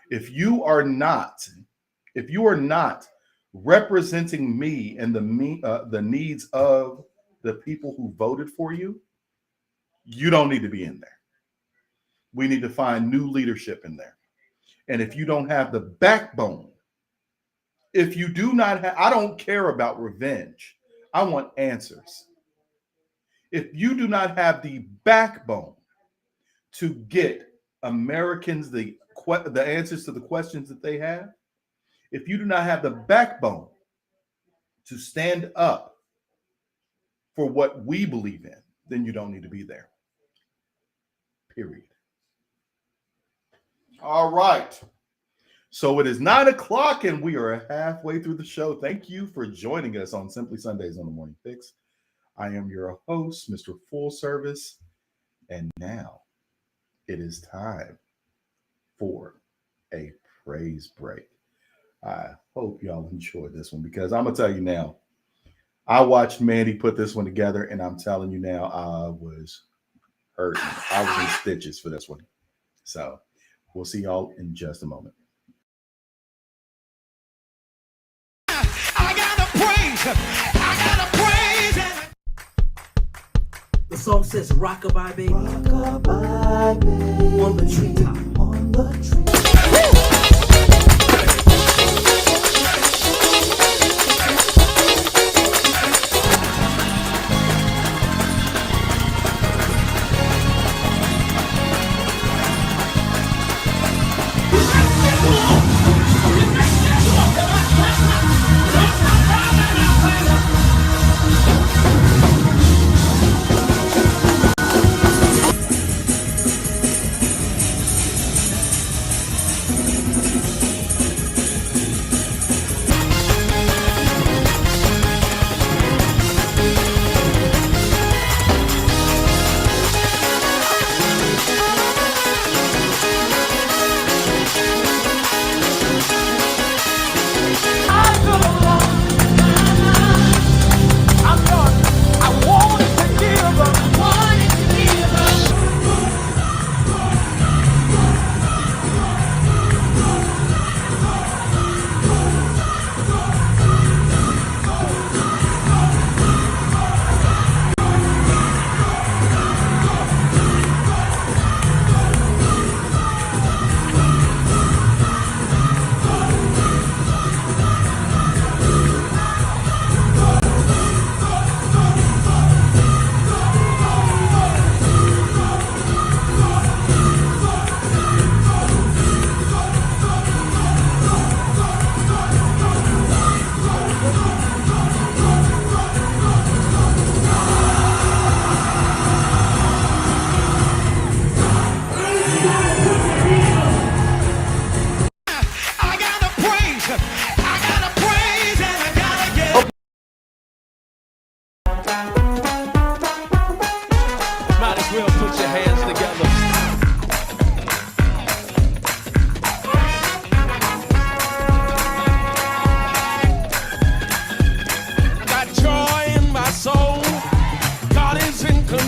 If you are not representing me and the needs of the people who voted for you, you don't need to be in there. We need to find new leadership in there. And if you don't have the backbone, if you do not have, I don't care about revenge. I want answers. If you do not have the backbone to get Americans the answers to the questions that they have, if you do not have the backbone to stand up for what we believe in, then you don't need to be there. Period. All right. So it is 9 o'clock and we are halfway through the show. Thank you for joining us on Simply Sundays on the Morning Fix. I am your host, Mr. Full Service. And now it is time for a praise break. I hope y'all enjoyed this one because I'm going to tell you now, I watched Mandy put this one together and I'm telling you now, I was hurting. I was in stitches for this one. So we'll see y'all in just a moment. I gotta praise. The song says rockabye baby. Rockabye baby. On the treetop. On the treetop.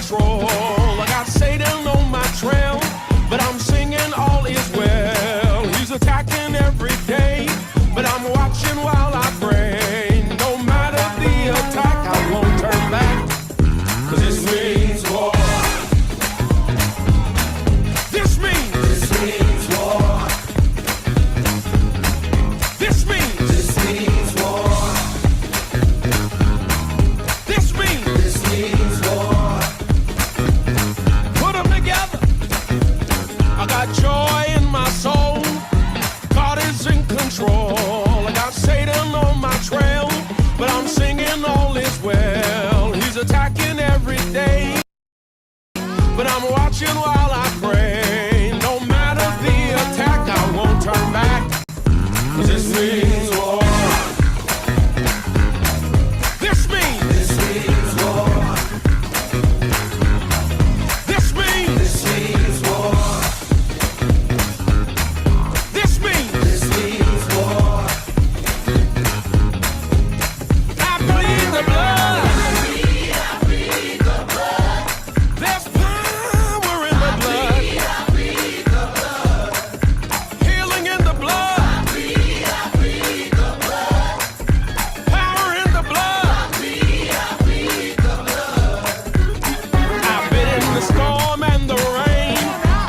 control. I got Satan on my trail, but I'm singing trail, but I'm singing all is well. He's attacking every day, but I'm watching while I pray. No matter the attack, I won't turn back. 'Cause this means war. This means war. This means war. This means war. I bleed the blood. I bleed the blood. There's power in the blood. I bleed the blood. Healing in the blood. I bleed the blood. Power in the blood. I bleed the blood. I've been in the storm and the rain,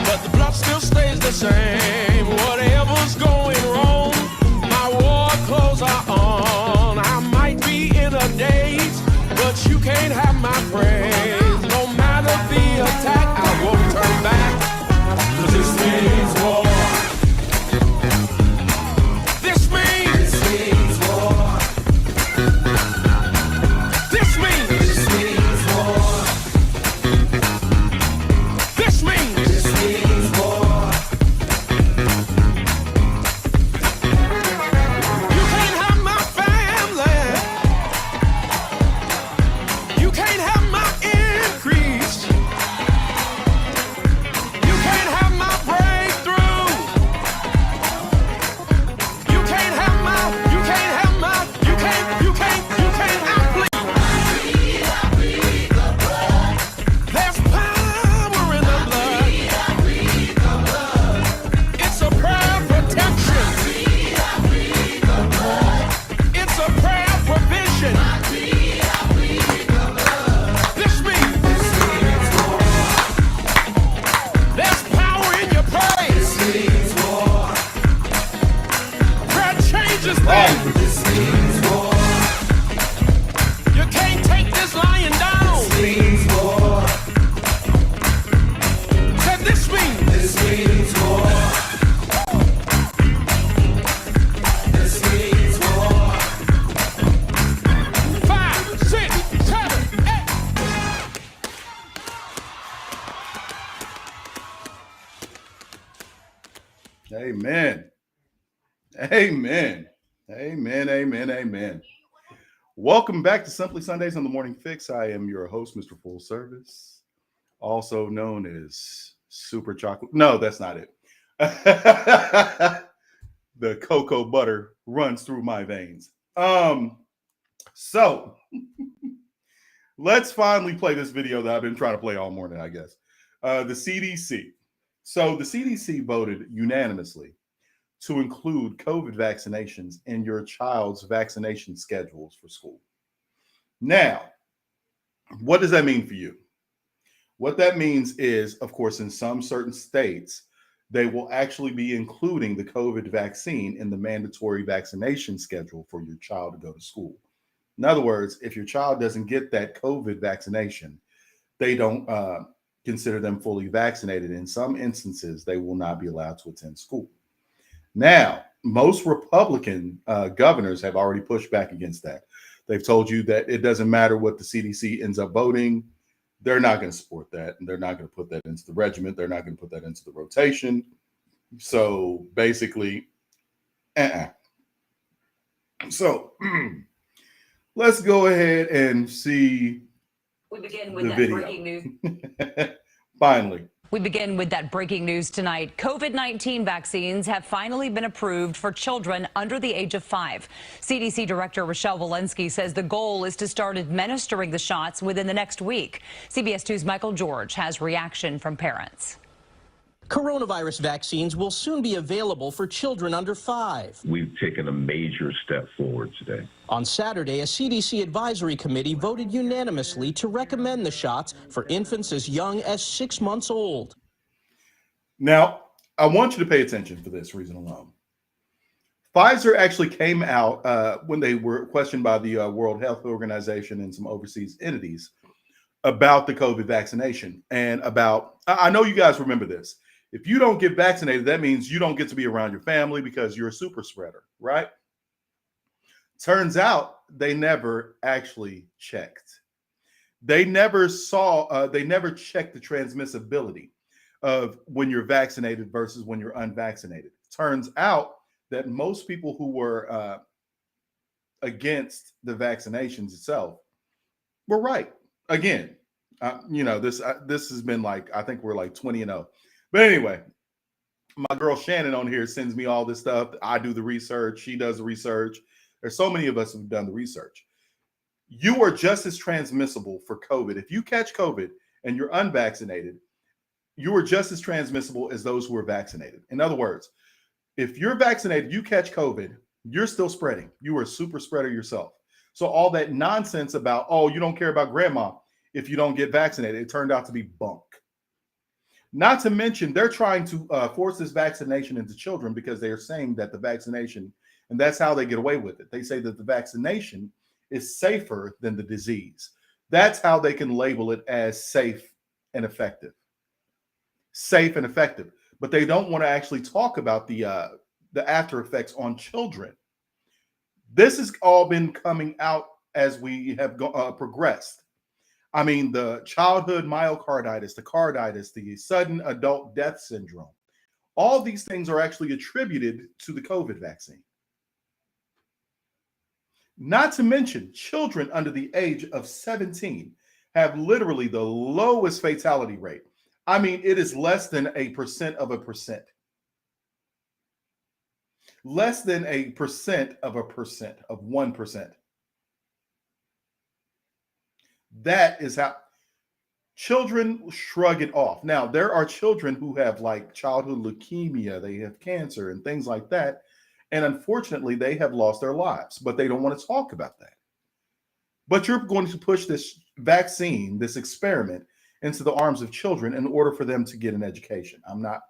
but the blood still stays the same. Whatever's going wrong, my war clothes are on. I might be in a daze, but you can't have my praise. No matter the attack, I won't turn back. 'Cause this means war. This means war. This means war. This means war. You can't have my family. You can't have my increase. You can't have my breakthrough. You can't have my, you can't have my, you can't, I bleed. I bleed the blood. There's power in the blood. I bleed the blood. It's a prayer of protection. I bleed the blood. It's a prayer of provision. I bleed the blood. This means war. There's power in your praise. This means war. Prayer changes things. This means war. You can't take this lying down. This means war. Said this means war. This means war. 5, 6, 7, 8. Amen. Amen. Amen. Amen. Amen. Welcome back to Simply Sundays on the Morning Fix. I am your host, Mr. Full Service, also known as Super Chocolate. No, that's not it. The cocoa butter runs through my veins. So let's finally play this video that I've been trying to play all morning, I guess. The CDC. So the CDC voted unanimously to include COVID vaccinations in your child's vaccination schedules for school. Now, what does that mean for you? What that means is, of course, in some certain states, they will actually be including the COVID vaccine in the mandatory vaccination schedule for your child to go to school. In other words, if your child doesn't get that COVID vaccination, they don't consider them fully vaccinated. In some instances, they will not be allowed to attend school. Now, most Republican governors have already pushed back against that. They've told you that it doesn't matter what the CDC ends up voting. They're not going to support that. And they're not going to put that into the regiment. They're not going to put that into the rotation. So basically, So let's go ahead and see. We begin with the that video. breaking news. Finally. We begin with that breaking news tonight. COVID-19 vaccines have finally been approved for children under the age of 5. CDC Director Rochelle Walensky says the goal is to start administering the shots within the next week. CBS 2's Michael George has reaction from parents. Coronavirus vaccines will soon be available for children under 5. We've taken a major step forward today. On Saturday, a CDC advisory committee voted unanimously to recommend the shots for infants as young as 6 months old. Now, I want you to pay attention for this reason alone. Pfizer actually came out when they were questioned by the World Health Organization and some overseas entities about the COVID vaccination and about, I know you guys remember this. If you don't get vaccinated, that means you don't get to be around your family because you're a super spreader, right? Turns out they never actually checked. They never checked the transmissibility of when you're vaccinated versus when you're unvaccinated. Turns out that most people who were against the vaccinations itself were right. Again, this has been like, I think we're like 20-0. But anyway, my girl Shannon on here sends me all this stuff. I do the research. She does the research. There's so many of us who've done the research. You are just as transmissible for COVID. If you catch COVID and you're unvaccinated, you are just as transmissible as those who are vaccinated. In other words, if you're vaccinated, you catch COVID, you're still spreading. You are a super spreader yourself. So all that nonsense about, oh, you don't care about grandma if you don't get vaccinated, it turned out to be bunk. Not to mention, they're trying to force this vaccination into children because they are saying that the vaccination, and that's how they get away with it. They say that the vaccination is safer than the disease. That's how they can label it as safe and effective. Safe and effective. But they don't want to actually talk about the after effects on children. This has all been coming out as we have progressed. I mean, the childhood myocarditis, the carditis, the sudden adult death syndrome, all these things are actually attributed to the COVID vaccine. Not to mention, children under the age of 17 have literally the lowest fatality rate. I mean, it is less than 1% of a percent. Less than 1% of 1%. That is how children shrug it off. Now, there are children who have like childhood leukemia, they have cancer and things like that. And unfortunately, they have lost their lives, but they don't want to talk about that. But you're going to push this vaccine, this experiment, into the arms of children in order for them to get an education. I'm not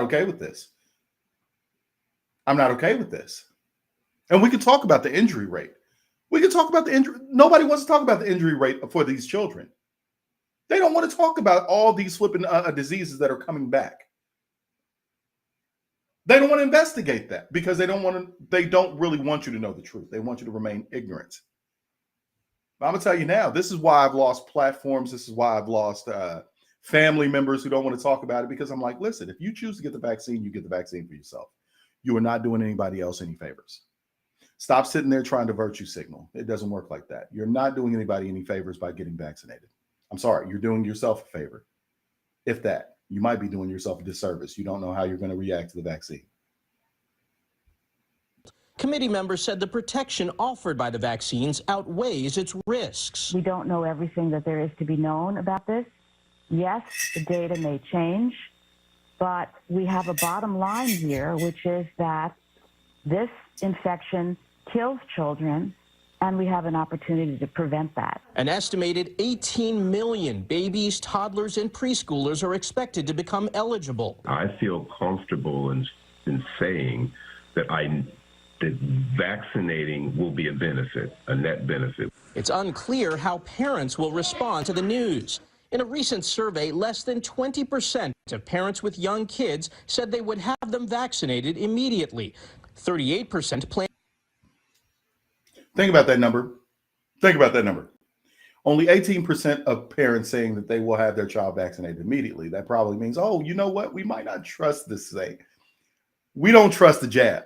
okay with this. I'm not okay with this. And we can talk about the injury rate. We can talk about the injury. Nobody wants to talk about the injury rate for these children. They don't want to talk about all these flipping diseases that are coming back. They don't want to investigate that because they don't really want you to know the truth. They want you to remain ignorant. But I'm gonna tell you now, this is why I've lost platforms. This is why I've lost family members who don't want to talk about it, because I'm like, listen, if you choose to get the vaccine, you get the vaccine for yourself. You are not doing anybody else any favors. Stop sitting there trying to virtue signal. It doesn't work like that. You're not doing anybody any favors by getting vaccinated. I'm sorry, you're doing yourself a favor. If that, you might be doing yourself a disservice. You don't know how you're going to react to the vaccine. Committee members said the protection offered by the vaccines outweighs its risks. We don't know everything that there is to be known about this. Yes, the data may change, but we have a bottom line here, which is that this infection kills children, and we have an opportunity to prevent that. An estimated 18 million babies, toddlers, and preschoolers are expected to become eligible. I feel comfortable in saying that that vaccinating will be a benefit, a net benefit. It's unclear how parents will respond to the news. In a recent survey, less than 20% of parents with young kids said they would have them vaccinated immediately. 38% plan. Think about that number. Think about that number. Only 18% of parents saying that they will have their child vaccinated immediately. That probably means, oh, you know what? We might not trust this thing. We don't trust the jab.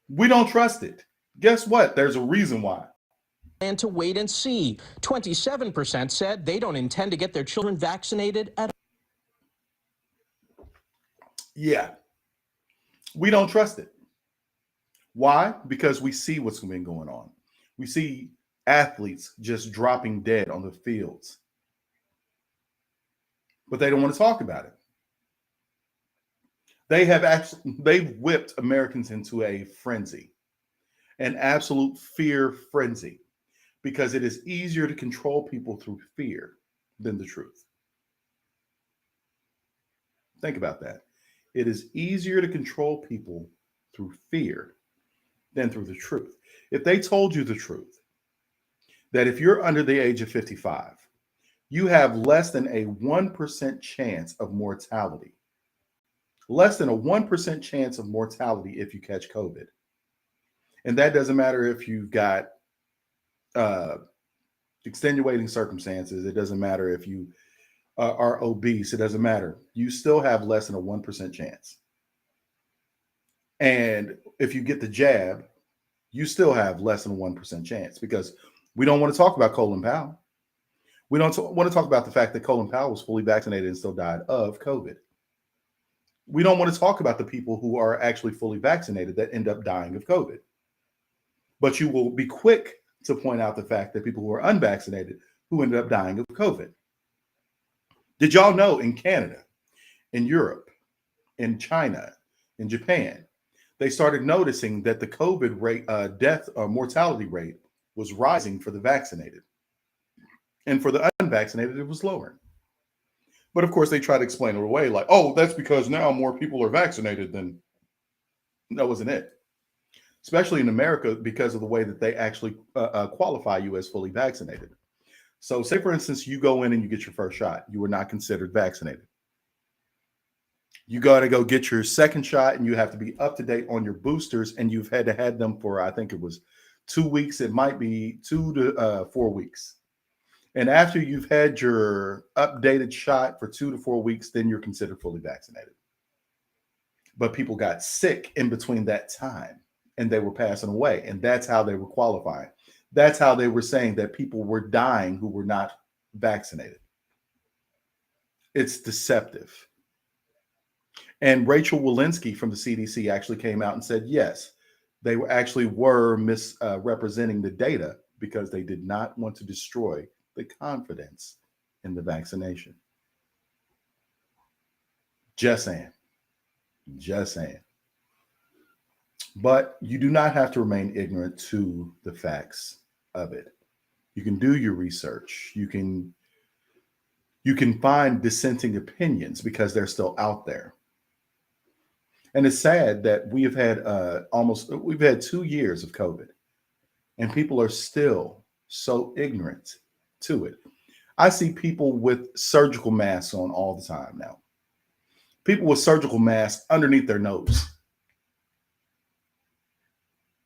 We don't trust it. Guess what? There's a reason why. Plan to wait and see. 27% said they don't intend to get their children vaccinated at all. Yeah. We don't trust it. Why? Because we see what's been going on. We see athletes just dropping dead on the fields. But they don't want to talk about it. They've whipped Americans into a frenzy, an absolute fear frenzy, because it is easier to control people through fear than the truth. Think about that. It is easier to control people through fear than through the truth. If they told you the truth, that if you're under the age of 55, you have less than a 1% chance of mortality. less than a 1% chance of mortality if you catch COVID. And that doesn't matter if you've got extenuating circumstances. It doesn't matter if you are obese. It doesn't matter. You still have less than a 1% chance. And if you get the jab, you still have less than a 1% chance, because we don't want to talk about Colin Powell. We don't want to talk about the fact that Colin Powell was fully vaccinated and still died of COVID. We don't want to talk about the people who are actually fully vaccinated that end up dying of COVID. But you will be quick to point out the fact that people who are unvaccinated who ended up dying of COVID. Did y'all know in Canada, in Europe, in China, in Japan, they started noticing that the COVID rate, death or mortality rate was rising for the vaccinated. And for the unvaccinated, it was lower. But of course, they try to explain it away like, oh, that's because now more people are vaccinated than. That wasn't it. Especially in America, because of the way that they actually qualify you as fully vaccinated. So say, for instance, you go in and you get your first shot. You were not considered vaccinated. You got to go get your second shot, and you have to be up to date on your boosters, and you've had to have them for, I think it was 2 weeks. It might be 2 to 4 weeks. And after you've had your updated shot for 2 to 4 weeks, then you're considered fully vaccinated. But people got sick in between that time, and they were passing away. And that's how they were qualifying. That's how they were saying that people were dying who were not vaccinated. It's deceptive. And Rachel Walensky from the CDC actually came out and said, yes, they were misrepresenting the data because they did not want to destroy the confidence in the vaccination. Just saying. Just saying. But you do not have to remain ignorant to the facts of it. You can do your research. You can find dissenting opinions because they're still out there. And it's sad that we have had we've had 2 years of COVID, and people are still so ignorant to it. I see people with surgical masks on all the time now. People with surgical masks underneath their nose.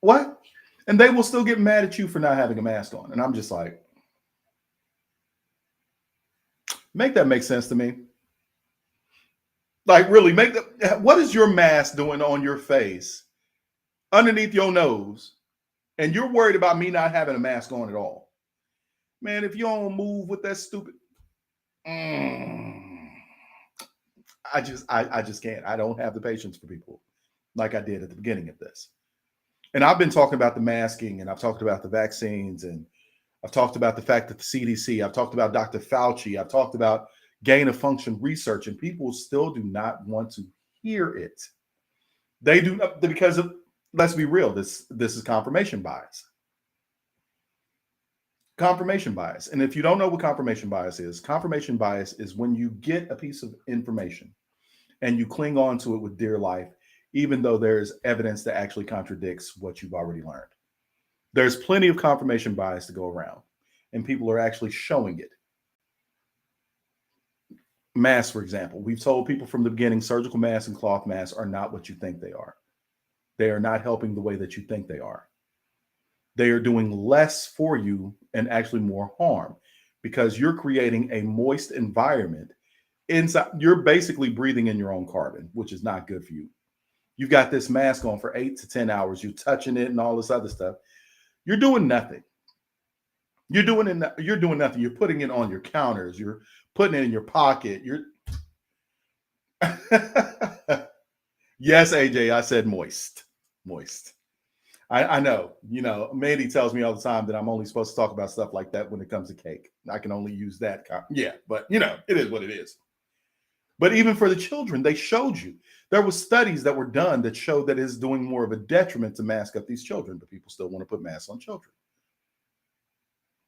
What? And they will still get mad at you for not having a mask on. And I'm just like, make that make sense to me. Like, really, what is your mask doing on your face, underneath your nose, and you're worried about me not having a mask on at all? Man, if you don't move with that stupid, I just can't. I don't have the patience for people like I did at the beginning of this. And I've been talking about the masking, and I've talked about the vaccines, and I've talked about the fact that the CDC, I've talked about Dr. Fauci, I've talked about gain of function research, and people still do not want to hear it. They do not, because of, let's be real, this is confirmation bias. Confirmation bias. And if you don't know what confirmation bias is when you get a piece of information and you cling on to it with dear life, even though there's evidence that actually contradicts what you've already learned. There's plenty of confirmation bias to go around, and people are actually showing it. Masks, for example. We've told people from the beginning, surgical masks and cloth masks are not what you think they are. They are not helping the way that you think they are. They are doing less for you and actually more harm, because you're creating a moist environment inside. You're basically breathing in your own carbon, which is not good for you. You've got this mask on for 8 to 10 hours. You're touching it and all this other stuff. You're doing nothing. You're doing nothing. You're putting it on your counters. You're putting it in your pocket. Yes, AJ, I said moist. Moist. I know. You know, Mandy tells me all the time that I'm only supposed to talk about stuff like that when it comes to cake. I can only use that. Yeah, but you know, it is what it is. But even for the children, they showed you. There were studies that were done that showed that it's doing more of a detriment to mask up these children, but people still want to put masks on children.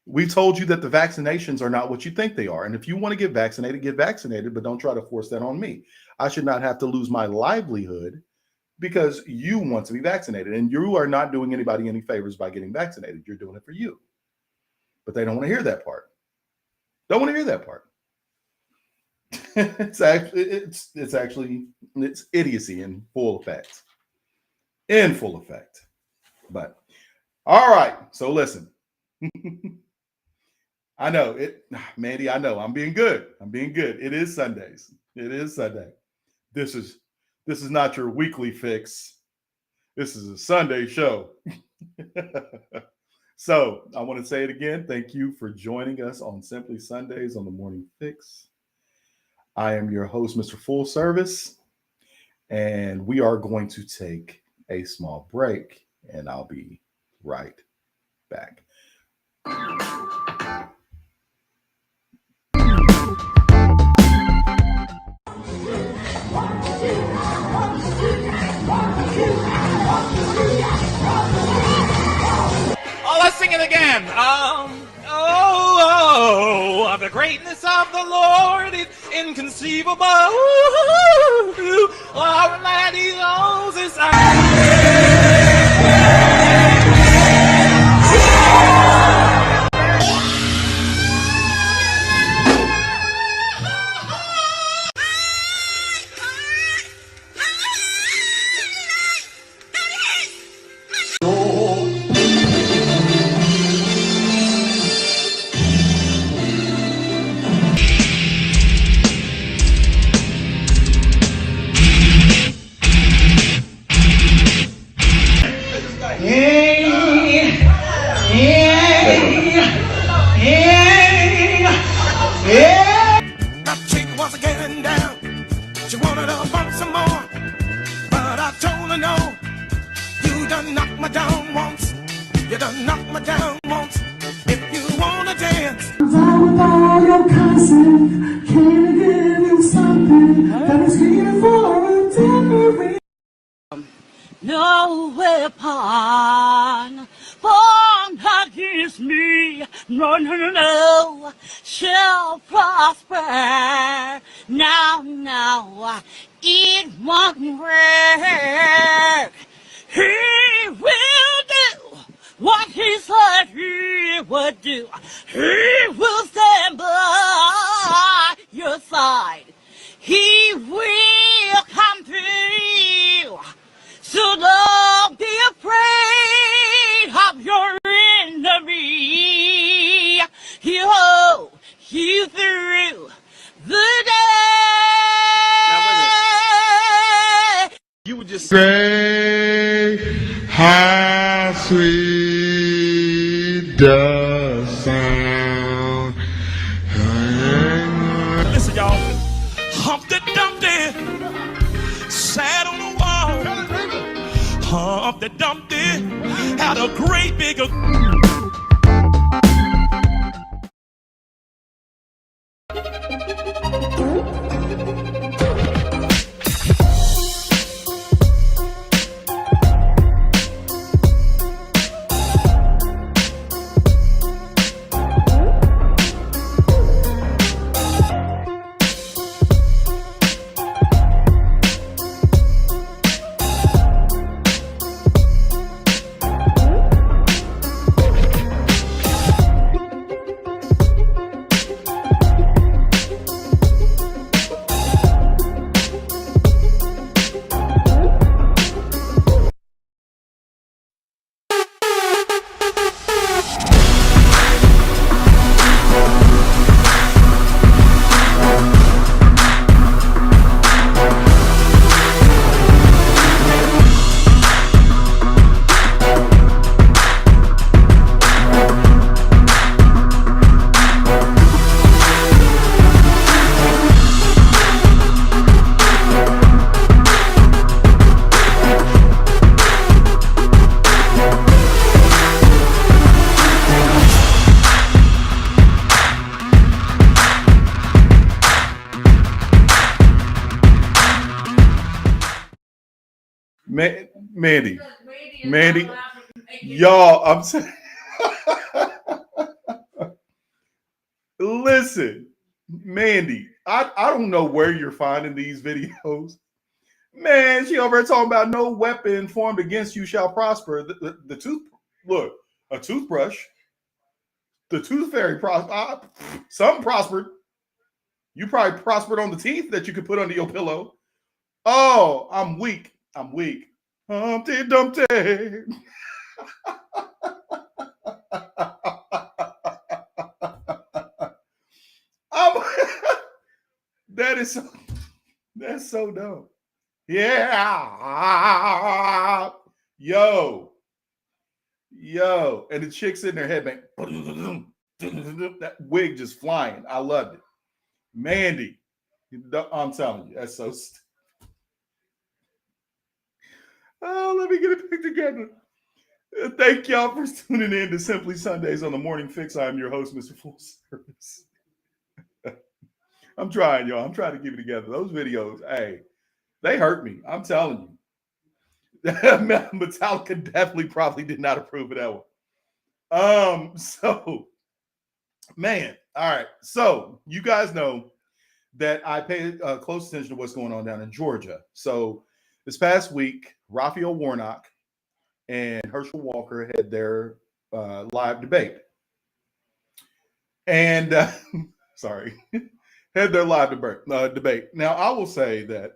We told you that the vaccinations are not what you think they are. And if you want to get vaccinated, but don't try to force that on me. I should not have to lose my livelihood because you want to be vaccinated, and you are not doing anybody any favors by getting vaccinated. You're doing it for you. But they don't want to hear that part. Don't want to hear that part. it's actually idiocy in full effect. In full effect. But all right. So listen. I know it, Mandy. I know I'm being good. I'm being good. It is Sundays. It is Sunday. This is not your weekly fix. This is a Sunday show. So I want to say it again. Thank you for joining us on Simply Sundays on the Morning Fix. I am your host, Mr. Full Service, and we are going to take a small break, and I'll be right back. Oh, let's sing it again. Oh, the greatness of the Lord is inconceivable. Our land he owns his My chick was getting down. She wanted to bump some more. But I told her no. You done knocked me down once. You done knocked me down once. If you wanna dance. Without your consent, can I give you something that is here for a temporary? No weapon formed against me, no, shall prosper. Now, it won't work. He will do what he said he would do. He will stand by your side. He will come through. So don't be afraid of your enemy. He'll hold you through the day. You would just say how sweet the sound. Listen, y'all. Humpty Dumpty sat on the wall. Humpty Dumpty had a great big. Mandy, y'all, I'm saying, listen, Mandy, I don't know where you're finding these videos. Man, she over there talking about no weapon formed against you shall prosper. The tooth, look, a toothbrush, the tooth fairy, something prospered. You probably prospered on the teeth that you could put under your pillow. Oh, I'm weak. I'm weak. Humpty Dumpty. That's so dumb. Yeah. Yo. And the chick's in their headband. That wig just flying. I loved it. Mandy. I'm telling you, that's so Oh, let me get it picked together. Thank y'all for tuning in to Simply Sundays on the Morning Fix. I'm your host, Mr. Full Service. I'm trying, y'all. I'm trying to keep it together. Those videos, hey, they hurt me. I'm telling you. Metallica definitely probably did not approve of that one. So, man, all right. So, you guys know that I pay close attention to what's going on down in Georgia. So, this past week, Raphael Warnock and Herschel Walker had their live debate. And, sorry, had their live debate. Now, I will say that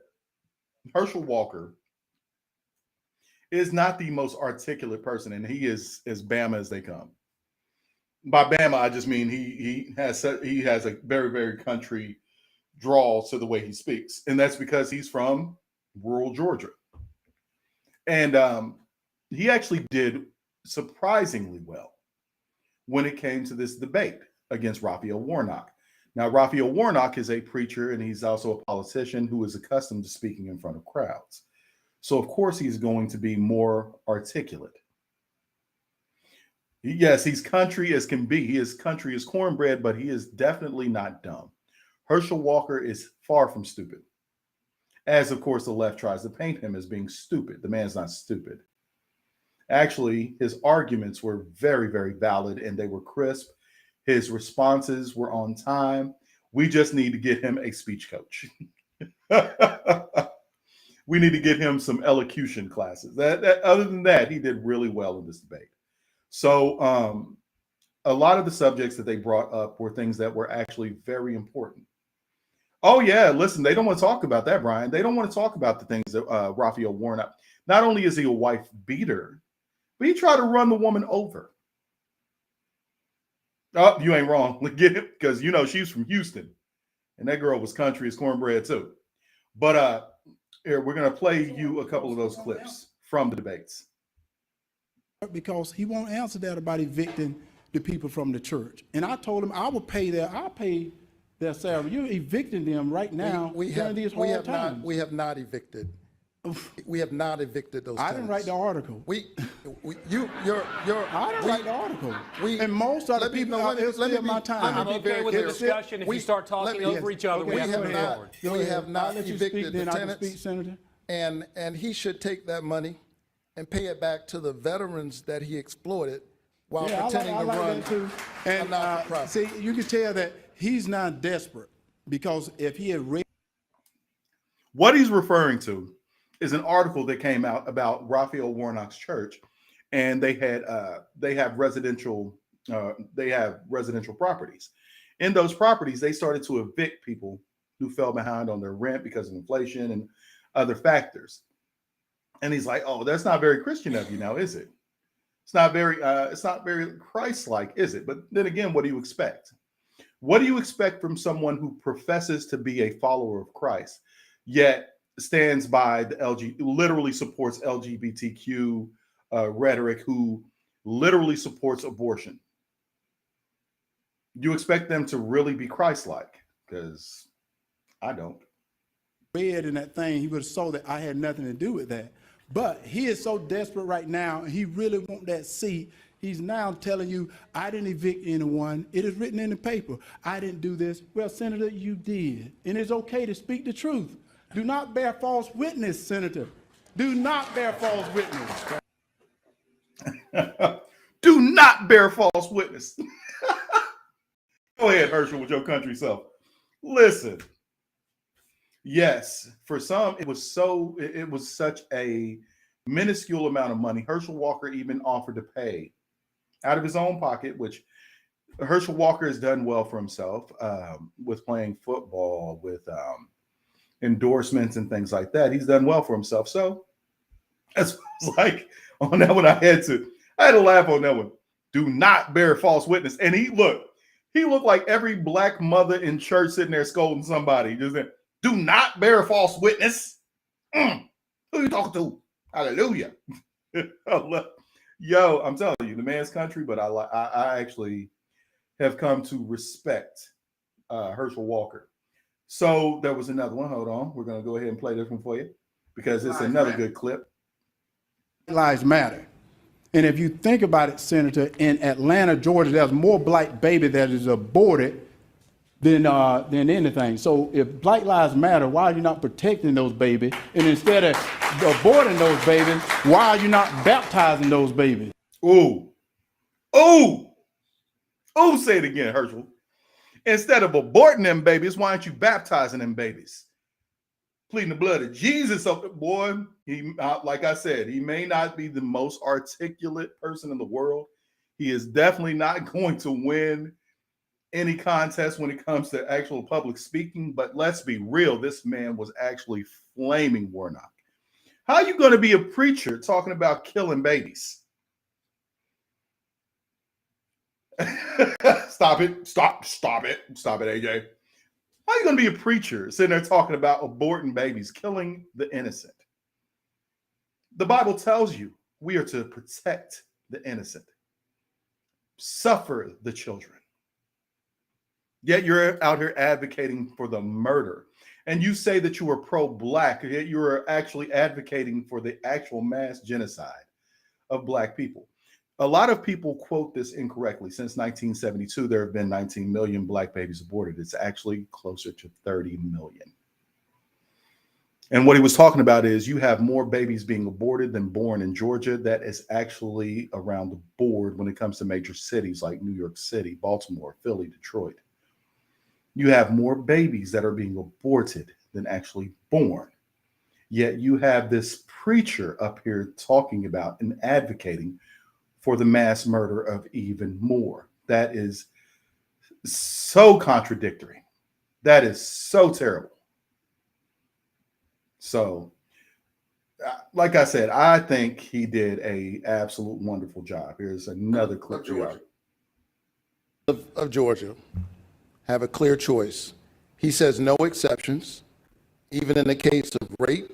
Herschel Walker is not the most articulate person, and he is as Bama as they come. By Bama, I just mean he has a very, very country drawl to the way he speaks, and that's because he's from rural Georgia. And he actually did surprisingly well when it came to this debate against Raphael Warnock. Now, Raphael Warnock is a preacher, and he's also a politician who is accustomed to speaking in front of crowds. So, of course, he's going to be more articulate. Yes, he's country as can be. He is country as cornbread, but he is definitely not dumb. Herschel Walker is far from stupid. As, of course, the left tries to paint him as being stupid. The man's not stupid. Actually, his arguments were very, very valid, and they were crisp. His responses were on time. We just need to get him a speech coach. We need to get him some elocution classes. Other than that, he did really well in this debate. So a lot of the subjects that they brought up were things that were actually very important. Oh, yeah, listen, they don't want to talk about that, Brian. They don't want to talk about the things that Raphael Warnock, not only is he a wife beater, but he tried to run the woman over. Oh, you ain't wrong. Get it? Because, you know, she's from Houston, and that girl was country as cornbread, too. But here, we're going to play you a couple of those clips from the debates. Because he won't answer that about evicting the people from the church. And I told him I'll pay their salary. You're evicting them right now. We have not evicted. We have not evicted those tenants. I didn't write the article. I didn't write the article. And most of the people let my time. I'm okay with the discussion if we start talking over each other. We have not evicted the tenants. Speak, Senator. And he should take that money and pay it back to the veterans that he exploited while pretending to run a not-for-profit. See, you can tell that he's not desperate, because if he had read what he's referring to is an article that came out about Raphael Warnock's church, and they have residential properties. In those properties, they started to evict people who fell behind on their rent because of inflation and other factors. And he's like, "Oh, that's not very Christian of you, now, is it? It's not very Christ-like, is it?" But then again, what do you expect? What do you expect from someone who professes to be a follower of Christ, yet stands by literally supports LGBTQ rhetoric, who literally supports abortion? You expect them to really be Christ-like? Because I don't. Read in that thing, he would have saw that I had nothing to do with that. But he is so desperate right now, and he really wants that seat. He's now telling you, I didn't evict anyone. It is written in the paper. I didn't do this. Well, Senator, you did. And it's okay to speak the truth. Do not bear false witness, Senator. Do not bear false witness. Do not bear false witness. Go ahead, Herschel, with your country self. Listen. Yes, for some, it was such a minuscule amount of money. Herschel Walker even offered to pay out of his own pocket, which Herschel Walker has done well for himself with playing football, with endorsements and things like that. He's done well for himself. So it's like on that one, I had to laugh on that one. Do not bear false witness. And he looked like every black mother in church sitting there scolding somebody. Just saying, do not bear false witness. Who are you talking to? Hallelujah. Yo, I'm telling you, the man's country, but I actually have come to respect Herschel Walker. So there was another one. Hold on. We're going to go ahead and play this one for you because it's another good clip. Lives matter. And if you think about it, Senator, in Atlanta, Georgia, there's more black baby that is aborted than anything. So if Black Lives Matter, why are you not protecting those babies? And instead of aborting those babies, why are you not baptizing those babies? Ooh, say it again, Herschel. Instead of aborting them babies, why aren't you baptizing them babies? Pleading the blood of Jesus up the boy. He, like I said, he may not be the most articulate person in the world. He is definitely not going to win any contest when it comes to actual public speaking. But let's be real, this man was actually flaming Warnock. How are you going to be a preacher talking about killing babies? Stop it, AJ. How are you going to be a preacher sitting there talking about aborting babies, killing the innocent? The Bible tells you we are to protect the innocent, suffer the children. Yet you're out here advocating for the murder. And you say that you are pro-black, yet you are actually advocating for the actual mass genocide of black people. A lot of people quote this incorrectly. Since 1972, there have been 19 million black babies aborted. It's actually closer to 30 million. And what he was talking about is you have more babies being aborted than born in Georgia. That is actually around the board when it comes to major cities like New York City, Baltimore, Philly, Detroit. You have more babies that are being aborted than actually born. Yet you have this preacher up here talking about and advocating for the mass murder of even more. That is so contradictory. That is so terrible. So, like I said, I think he did an absolute wonderful job. Here's another clip of Georgia have a clear choice. He says no exceptions, even in the case of rape,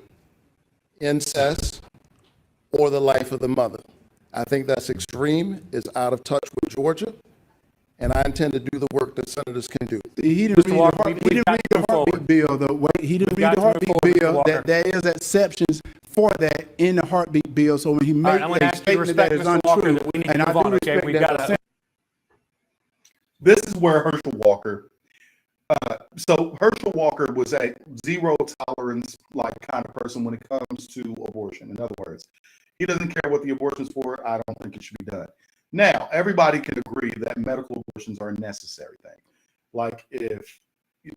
incest, or the life of the mother. I think that's extreme, is out of touch with Georgia, and I intend to do the work that senators can do. He didn't read the heartbeat bill, though. He didn't read the heartbeat bill. That there is exceptions for that in the heartbeat bill. So when he made a statement that is untrue, and I do respect that. This is where Herschel Walker. So Herschel Walker was a zero tolerance like kind of person when it comes to abortion. In other words, he doesn't care what the abortion's for. I don't think it should be done. Now, everybody can agree that medical abortions are a necessary thing. Like if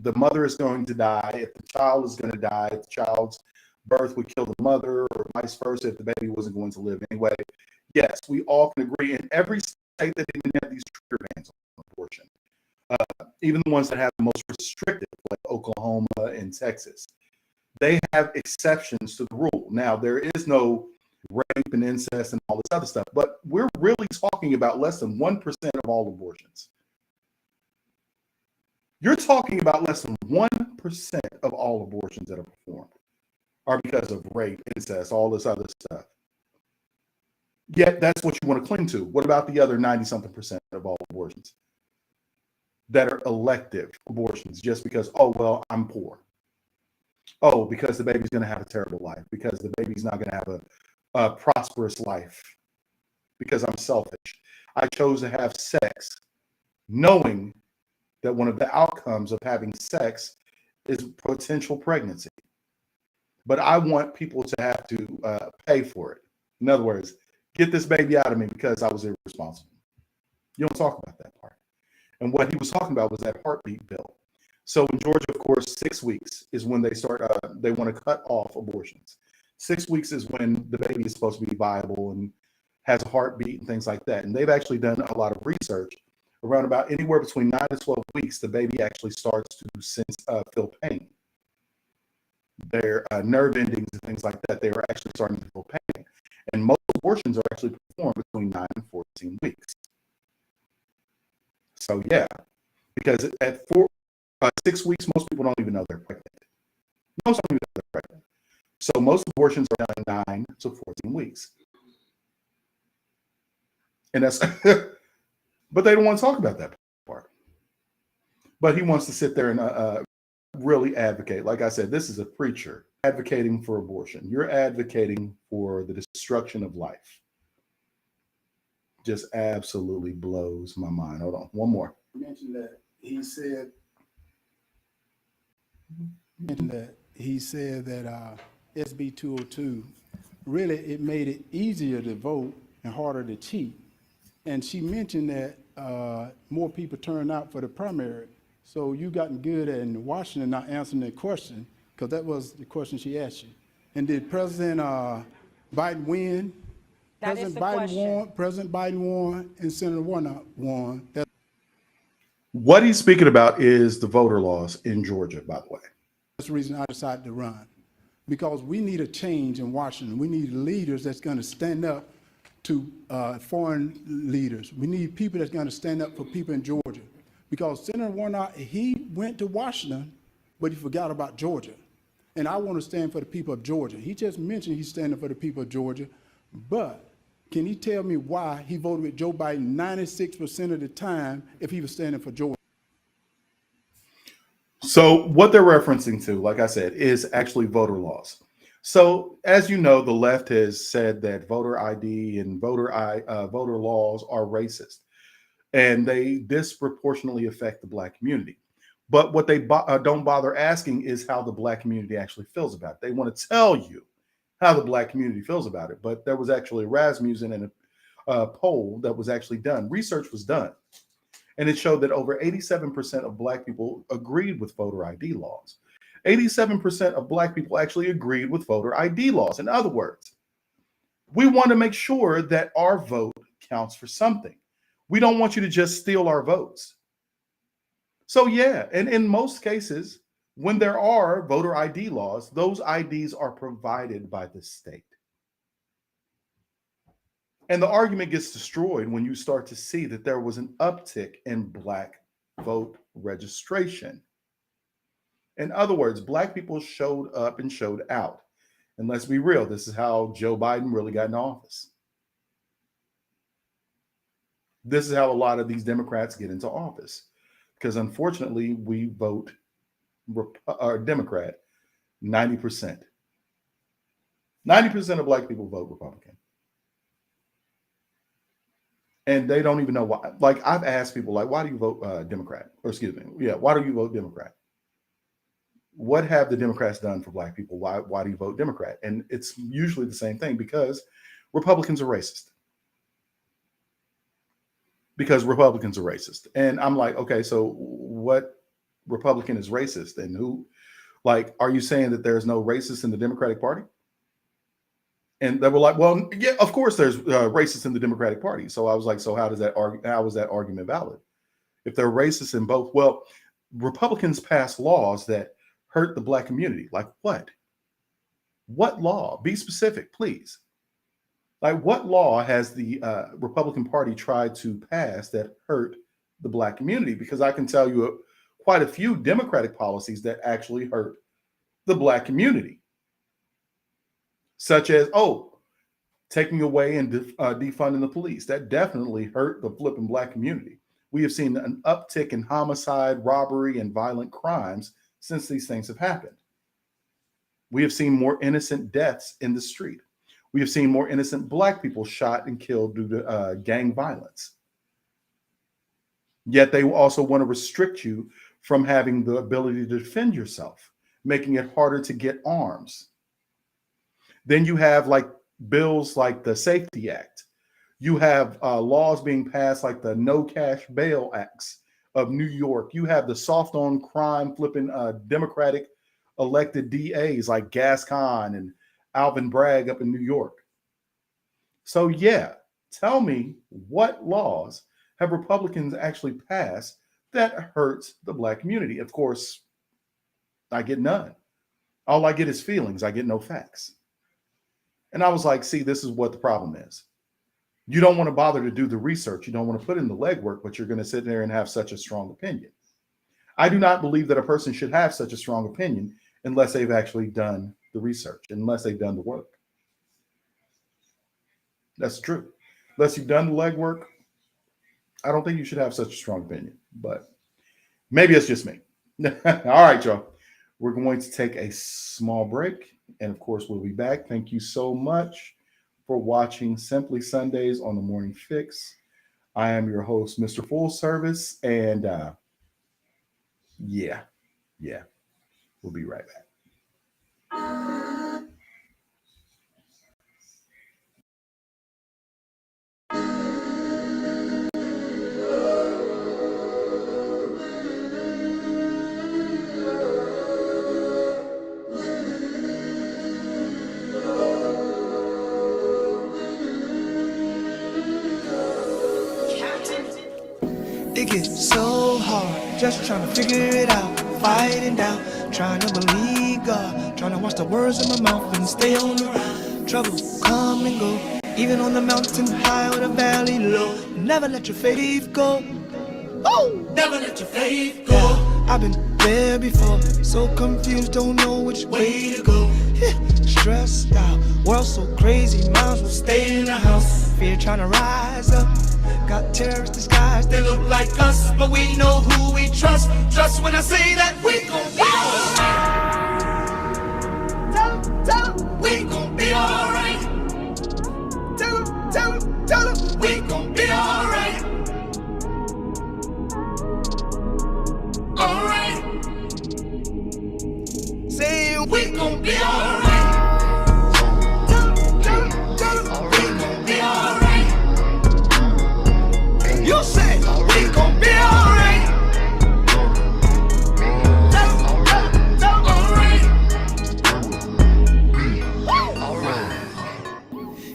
the mother is going to die, if the child is going to die, if the child's birth would kill the mother, or vice versa, if the baby wasn't going to live anyway. Yes, we all can agree. In every state that didn't have these trigger bans on abortion, even the ones that have the most restrictive, like Oklahoma and Texas, they have exceptions to the rule. Now, there is no rape and incest and all this other stuff, but we're really talking about less than 1% of all abortions. You're talking about less than 1% of all abortions that are performed are because of rape, incest, all this other stuff. Yet that's what you want to cling to. What about the other 90-something% of all abortions that are elective abortions just because, oh, well, I'm poor. Oh, because the baby's going to have a terrible life, because the baby's not going to have a prosperous life, because I'm selfish. I chose to have sex knowing that one of the outcomes of having sex is potential pregnancy. But I want people to have to pay for it. In other words, get this baby out of me because I was irresponsible. You don't talk about that part. And what he was talking about was that heartbeat bill. So in Georgia, of course, 6 weeks is when they start, they want to cut off abortions. 6 weeks is when the baby is supposed to be viable and has a heartbeat and things like that. And they've actually done a lot of research around about anywhere between 9 to 12 weeks, the baby actually starts to feel pain. Their nerve endings and things like that, they are actually starting to feel pain. And most abortions are actually performed between 9 and 14 weeks. So yeah, because at 6 weeks, most people don't even know they're pregnant. Most don't even know they're pregnant. So most abortions are done 9 to 14 weeks. And that's, but they don't want to talk about that part. But he wants to sit there and really advocate. Like I said, this is a preacher advocating for abortion. You're advocating for the destruction of life. Just absolutely blows my mind. Hold on, one more. You mentioned that he said that SB 202 really it made it easier to vote and harder to cheat. And she mentioned that more people turned out for the primary. So you gotten good at in Washington not answering that question, because that was the question she asked you. And did President Biden win? That is the question. President Biden won, and Senator Warnock won. What he's speaking about is the voter laws in Georgia, by the way. That's the reason I decided to run, because we need a change in Washington. We need leaders that's going to stand up to foreign leaders. We need people that's going to stand up for people in Georgia. Because Senator Warnock, he went to Washington, but he forgot about Georgia. And I want to stand for the people of Georgia. He just mentioned he's standing for the people of Georgia, but can he tell me why he voted with Joe Biden 96% of the time if he was standing for Georgia? So what they're referencing to, like I said, is actually voter laws. So as you know, the left has said that voter ID and voter laws are racist, and they disproportionately affect the Black community. But what they don't bother asking is how the Black community actually feels about it. They want to tell you how the Black community feels about it. But there was actually a Rasmussen and a poll that was actually done. Research was done. And it showed that over 87% of Black people agreed with voter ID laws. 87% of Black people actually agreed with voter ID laws. In other words, we want to make sure that our vote counts for something. We don't want you to just steal our votes. So yeah, and in most cases, when there are voter ID laws, those IDs are provided by the state. And the argument gets destroyed when you start to see that there was an uptick in Black vote registration. In other words, Black people showed up and showed out. And let's be real, this is how Joe Biden really got in office. This is how a lot of these Democrats get into office. Because unfortunately, we vote Democrat 90%. 90% of Black people vote Republican. And they don't even know why. Like, I've asked people, like, why do you vote Democrat? Or excuse me, yeah, why do you vote Democrat? What have the Democrats done for Black people? Why do you vote Democrat? And it's usually the same thing, because Republicans are racist. Because Republicans are racist. And I'm like, okay, so what Republican is racist? And who, like, are you saying that there's no racists in the Democratic Party? And they were like, well, yeah, of course there's racists in the Democratic Party. So I was like, so how is that argument valid? If they're racist in both, well, Republicans pass laws that hurt the Black community. Like what? What law? Be specific, please. Like, what law has the Republican Party tried to pass that hurt the Black community? Because I can tell you quite a few Democratic policies that actually hurt the Black community. Such as, taking away and defunding the police. That definitely hurt the flipping Black community. We have seen an uptick in homicide, robbery, and violent crimes since these things have happened. We have seen more innocent deaths in the street. We have seen more innocent Black people shot and killed due to gang violence. Yet they also want to restrict you from having the ability to defend yourself, making it harder to get arms. Then you have like bills like the Safety Act. You have laws being passed like the No Cash Bail Acts of New York. You have the soft on crime flipping Democratic elected DAs like Gascon and Alvin Bragg up in New York. So yeah, tell me what laws have Republicans actually passed that hurts the Black community? Of course, I get none. All I get is feelings. I get no facts. And I was like, see, this is what the problem is. You don't want to bother to do the research. You don't want to put in the legwork, but you're going to sit there and have such a strong opinion. I do not believe that a person should have such a strong opinion unless they've actually done the research, unless they've done the work. That's true. Unless you've done the legwork, I don't think you should have such a strong opinion, but maybe it's just me. All right, y'all. We're going to take a small break, and of course, we'll be back. Thank you so much for watching Simply Sundays on the Morning Fix. I am your host, Mr. Full Service, and yeah, we'll be right back. It gets so hard, just trying to figure it out, fighting down, trying to believe God, trying to watch the words in my mouth and stay on the ride. Trouble come and go, even on the mountain high or the valley low. Never let your faith go. Oh, never let your faith go. I've been there before, so confused, don't know which way to go. Stressed out, world so crazy, might as well stay in the house. Fear trying to rise up. Got terrorists disguised, they look like us, but we know who we trust. Trust when I say that we gon' be alright. Tell 'em, we gon' be alright. Tell 'em, we gon' be alright. Alright. Say we gon' be alright. Tell 'em, we gon' be alright. You say we gon' be alright.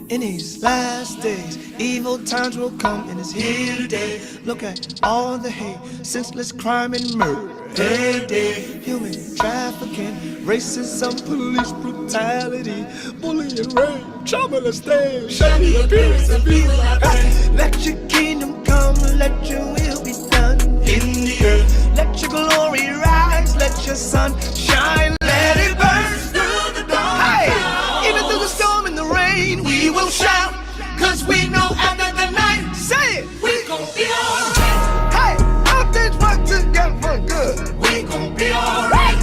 In these last days, evil times will come and it's here today. Look at all the hate, senseless crime and murder every day. Human trafficking, racism, police brutality, bullying, rape, child molestation, shady appearance of evil. Let your kingdom come, let your will be done in the earth. Let your glory rise, let your sun shine, let it burn through the dawn. Hey, even through the storm and the rain, we will shout, cause we know after the night, say it, we gon' be alright. Hey, all things work together for good. We gon' be alright.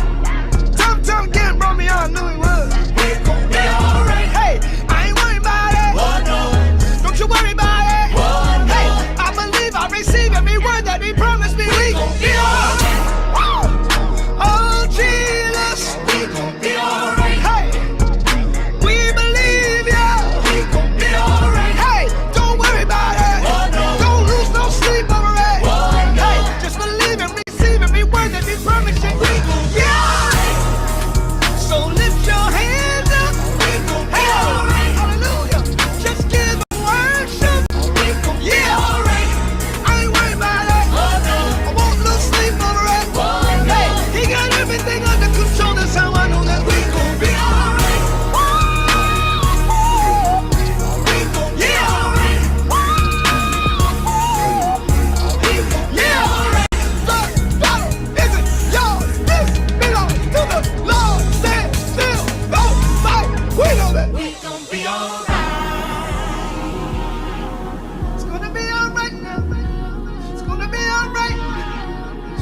Time again brought me on, knew it was. We gon' be alright. Hey, I ain't worried about it. Oh no, don't you worry about it. Oh no, hey, I believe I receive every word that he promised me. We gon' be alright. Oh Jesus, we gon' be alright. Hey, we believe ya. We gon' be alright. Hey, don't worry about it. Oh no, don't lose no sleep over it. Oh no, hey, just believe and receive every word that he promised you. We gon' be alright. So lift your hands up. We gon' be alright. Hallelujah. Just give him worship. We gon' be alright. I ain't worried about it. Oh no, I won't lose sleep over it. Oh no, hey, he got everything under control. That's how I know that we gon' be alright. We gon' be alright. Yeah, alright. Listen, y'all, this belongs to the Lord. Stand still, don't fight. We know that we gon' be alright. It's gonna be alright now. It's gonna be alright.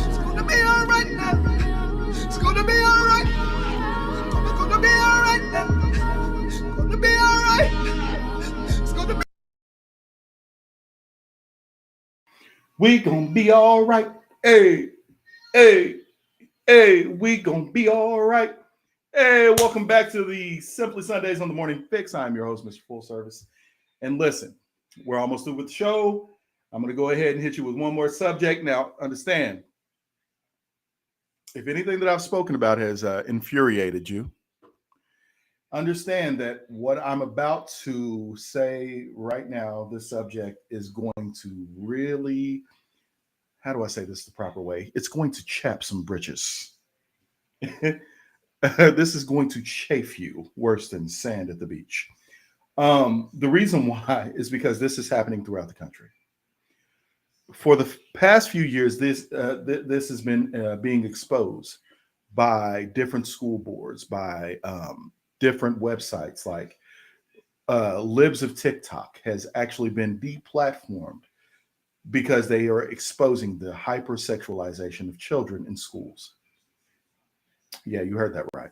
It's gonna be alright now. It's gonna be alright. It's gonna be alright now. It's gonna be alright. It's gonna be. We gon' be all right. Hey, we gon' be all right. Hey, welcome back to the Simply Sundays on the Morning Fix. I'm your host, Mr. Full Service. And listen, we're almost through with the show. I'm going to go ahead and hit you with one more subject. Now, understand, if anything that I've spoken about has infuriated you, understand that what I'm about to say right now, this subject is going to really, how do I say this the proper way? It's going to chap some britches. This is going to chafe you worse than sand at the beach. The reason why is because this is happening throughout the country. For the past few years, this has been being exposed by different school boards, by different websites, like Libs of TikTok has actually been deplatformed because they are exposing the hypersexualization of children in schools. Yeah, you heard that right.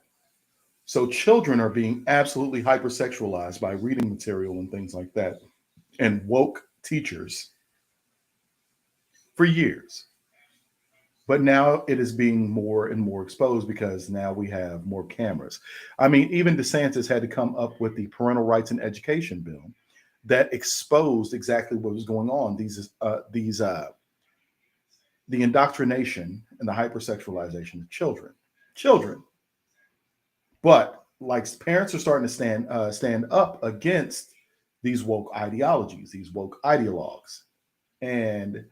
So children are being absolutely hypersexualized by reading material and things like that, and woke teachers for years. But now it is being more and more exposed because now we have more cameras. I mean, even DeSantis had to come up with the parental rights and education bill that exposed exactly what was going on. The indoctrination and the hypersexualization of children. But like parents are starting to stand up against these woke ideologies, these woke ideologues, and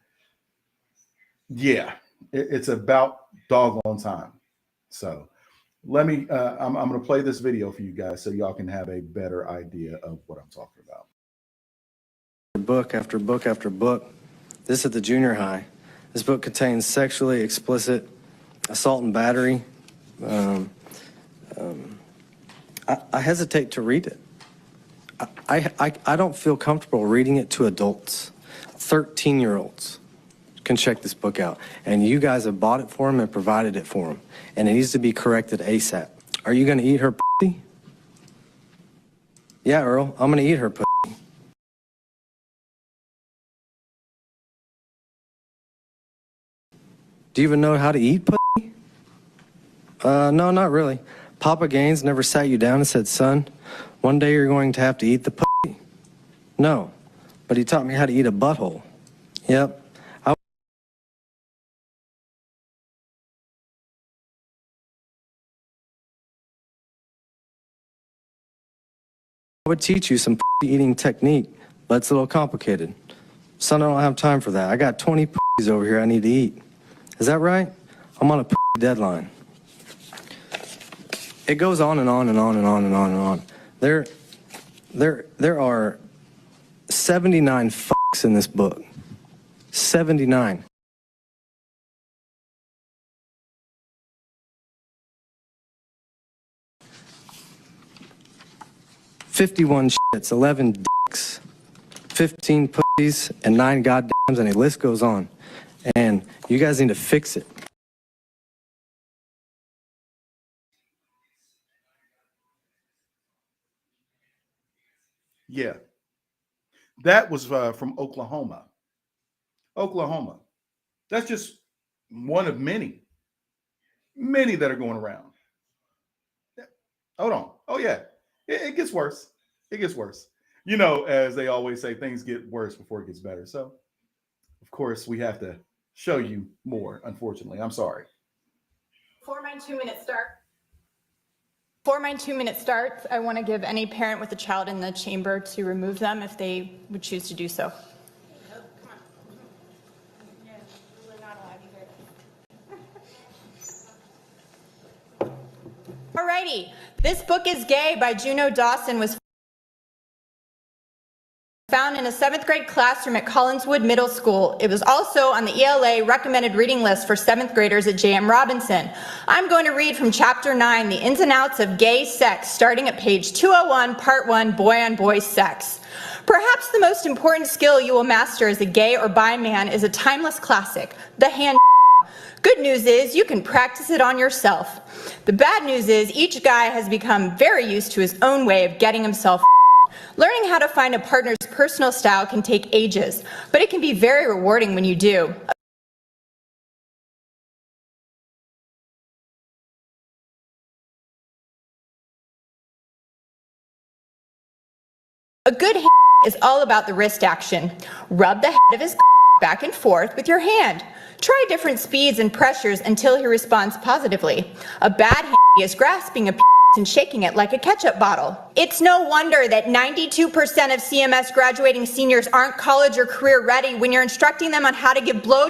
yeah, it's about doggone time. So let me, I'm going to play this video for you guys so y'all can have a better idea of what I'm talking about. Book after book after book. This at the junior high. This book contains sexually explicit assault and battery. I hesitate to read it. I don't feel comfortable reading it to adults. 13-year-olds can check this book out. And you guys have bought it for them and provided it for them. And it needs to be corrected ASAP. Are you going to eat her pussy? Yeah, Earl, I'm going to eat her pussy. Do you even know how to eat pussy? No, not really. Papa Gaines never sat you down and said, son, one day you're going to have to eat the pussy. No, but he taught me how to eat a butthole. Yep. I would teach you some pussy eating technique, but it's a little complicated. Son, I don't have time for that. I got 20 pussies over here I need to eat. Is that right? I'm on a pussy deadline. It goes on and on and on and on and on and on. There are 79 fucks in this book. 79. $51 shits, 11 dicks, 15 pussies, and 9 goddams, and the list goes on. And you guys need to fix it. Yeah, that was from Oklahoma. Oklahoma. That's just one of many that are going around. Hold on. Oh, yeah. It gets worse. It gets worse. You know, as they always say, things get worse before it gets better. So, of course, we have to show you more, unfortunately. I'm sorry. Before my 2-minute start. Before my 2-minute starts, I want to give any parent with a child in the chamber to remove them if they would choose to do so. Alrighty, This Book is Gay by Juno Dawson was found in a 7th grade classroom at Collinswood Middle School. It was also on the ELA recommended reading list for 7th graders at J.M. Robinson. I'm going to read from Chapter 9, The Ins and Outs of Gay Sex, starting at page 201, Part 1, Boy-on-Boy Sex. Perhaps the most important skill you will master as a gay or bi man is a timeless classic, the hand. Good news is you can practice it on yourself. The bad news is each guy has become very used to his own way of getting himself. Learning how to find a partner's personal style can take ages, but it can be very rewarding when you do. A good hand is all about the wrist action. Rub the head of his back and forth with your hand. Try different speeds and pressures until he responds positively. A bad hand is grasping a and shaking it like a ketchup bottle. It's no wonder that 92% of CMS graduating seniors aren't college or career ready when you're instructing them on how to give blow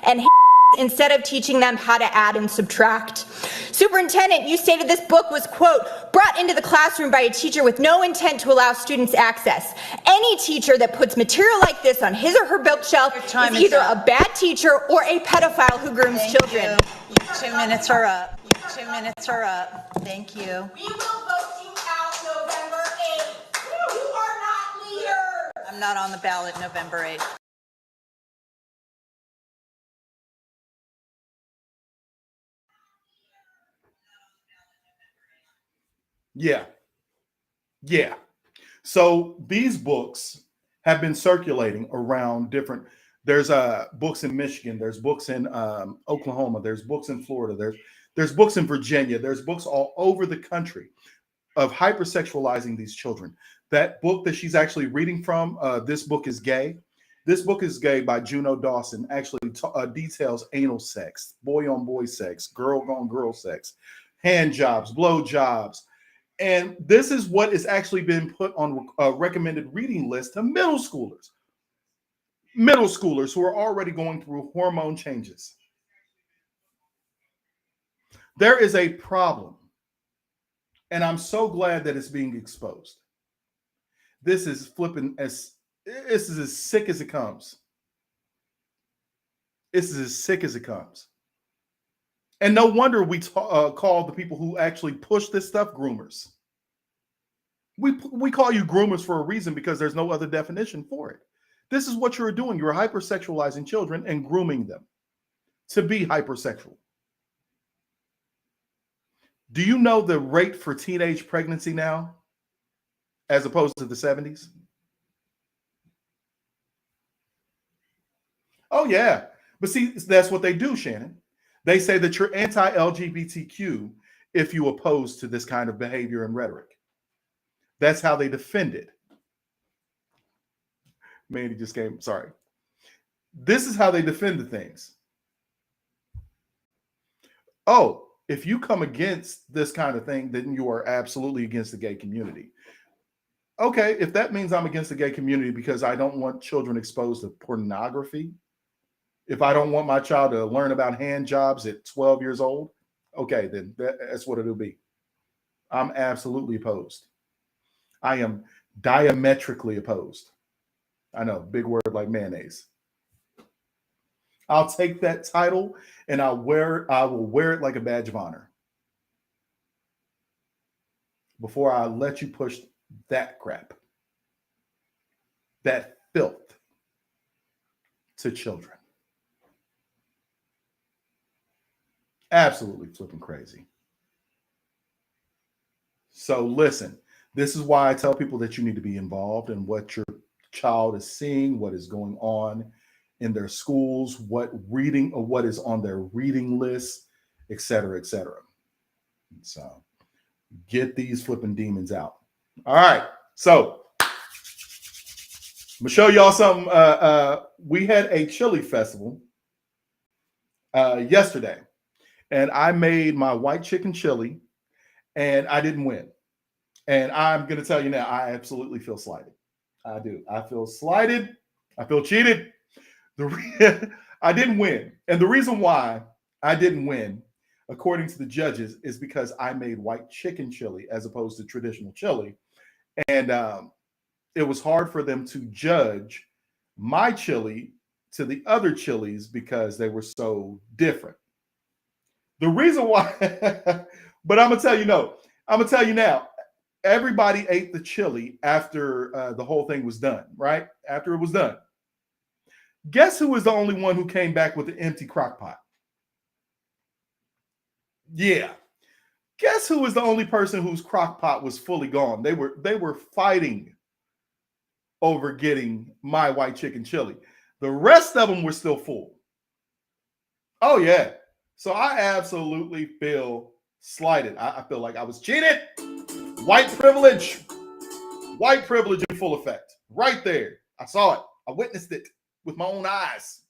and instead of teaching them how to add and subtract. Superintendent, you stated this book was, quote, brought into the classroom by a teacher with no intent to allow students access. Any teacher that puts material like this on his or her bookshelf is either a bad teacher or a pedophile who grooms children. Your 2 minutes are up. Your 2 minutes are up. Thank you. We will vote you out November 8th. You are not leaders. I'm not on the ballot November 8th. Yeah. Yeah. So these books have been circulating around different. There's books in Michigan. There's books in Oklahoma. There's books in Florida. There's books in Virginia. There's books all over the country of hypersexualizing these children. That book that she's actually reading from, This Book is Gay. This Book is Gay by Juno Dawson actually details anal sex, boy on boy sex, girl on girl sex, hand jobs, blow jobs. And this is what is actually been put on a recommended reading list to middle schoolers who are already going through hormone changes. There is a problem, and I'm so glad that it's being exposed. This is this is as sick as it comes. This is as sick as it comes. And no wonder we call the people who actually push this stuff groomers. We call you groomers for a reason because there's no other definition for it. This is what you're doing. You're hypersexualizing children and grooming them to be hypersexual. Do you know the rate for teenage pregnancy now as opposed to the 70s? Oh, yeah. But see, that's what they do, Shannon. They say that you're anti-LGBTQ if you oppose to this kind of behavior and rhetoric. That's how they defend it. Mandy just came. Sorry. This is how they defend the things. Oh, if you come against this kind of thing, then you are absolutely against the gay community. Okay, if that means I'm against the gay community because I don't want children exposed to pornography, if I don't want my child to learn about hand jobs at 12 years old, okay, then that's what it'll be. I'm absolutely opposed. I am diametrically opposed. I know, big word like mayonnaise. I'll take that title and I will wear it like a badge of honor before I let you push that crap, that filth to children. Absolutely flipping crazy. So listen, this is why I tell people that you need to be involved in what your child is seeing, what is going on in their schools, what reading or what is on their reading list, et cetera, et cetera. So get these flipping demons out. All right. So I'm gonna show y'all something. We had a chili festival yesterday, and I made my white chicken chili, and I didn't win. And I'm going to tell you now, I absolutely feel slighted. I do. I feel slighted. I feel cheated. I didn't win. And the reason why I didn't win, according to the judges, is because I made white chicken chili as opposed to traditional chili. And it was hard for them to judge my chili to the other chilies because they were so different. The reason why, but I'm going to tell you no. I'm going to tell you now. Everybody ate the chili after the whole thing was done, right? After it was done. Guess who was the only one who came back with an empty crock pot? Yeah. Guess who was the only person whose crock pot was fully gone? They were fighting over getting my white chicken chili. The rest of them were still full. Oh, yeah. So I absolutely feel Slighted. I feel like I was cheated. White privilege in full effect. Right there. I saw it. I witnessed it with my own eyes.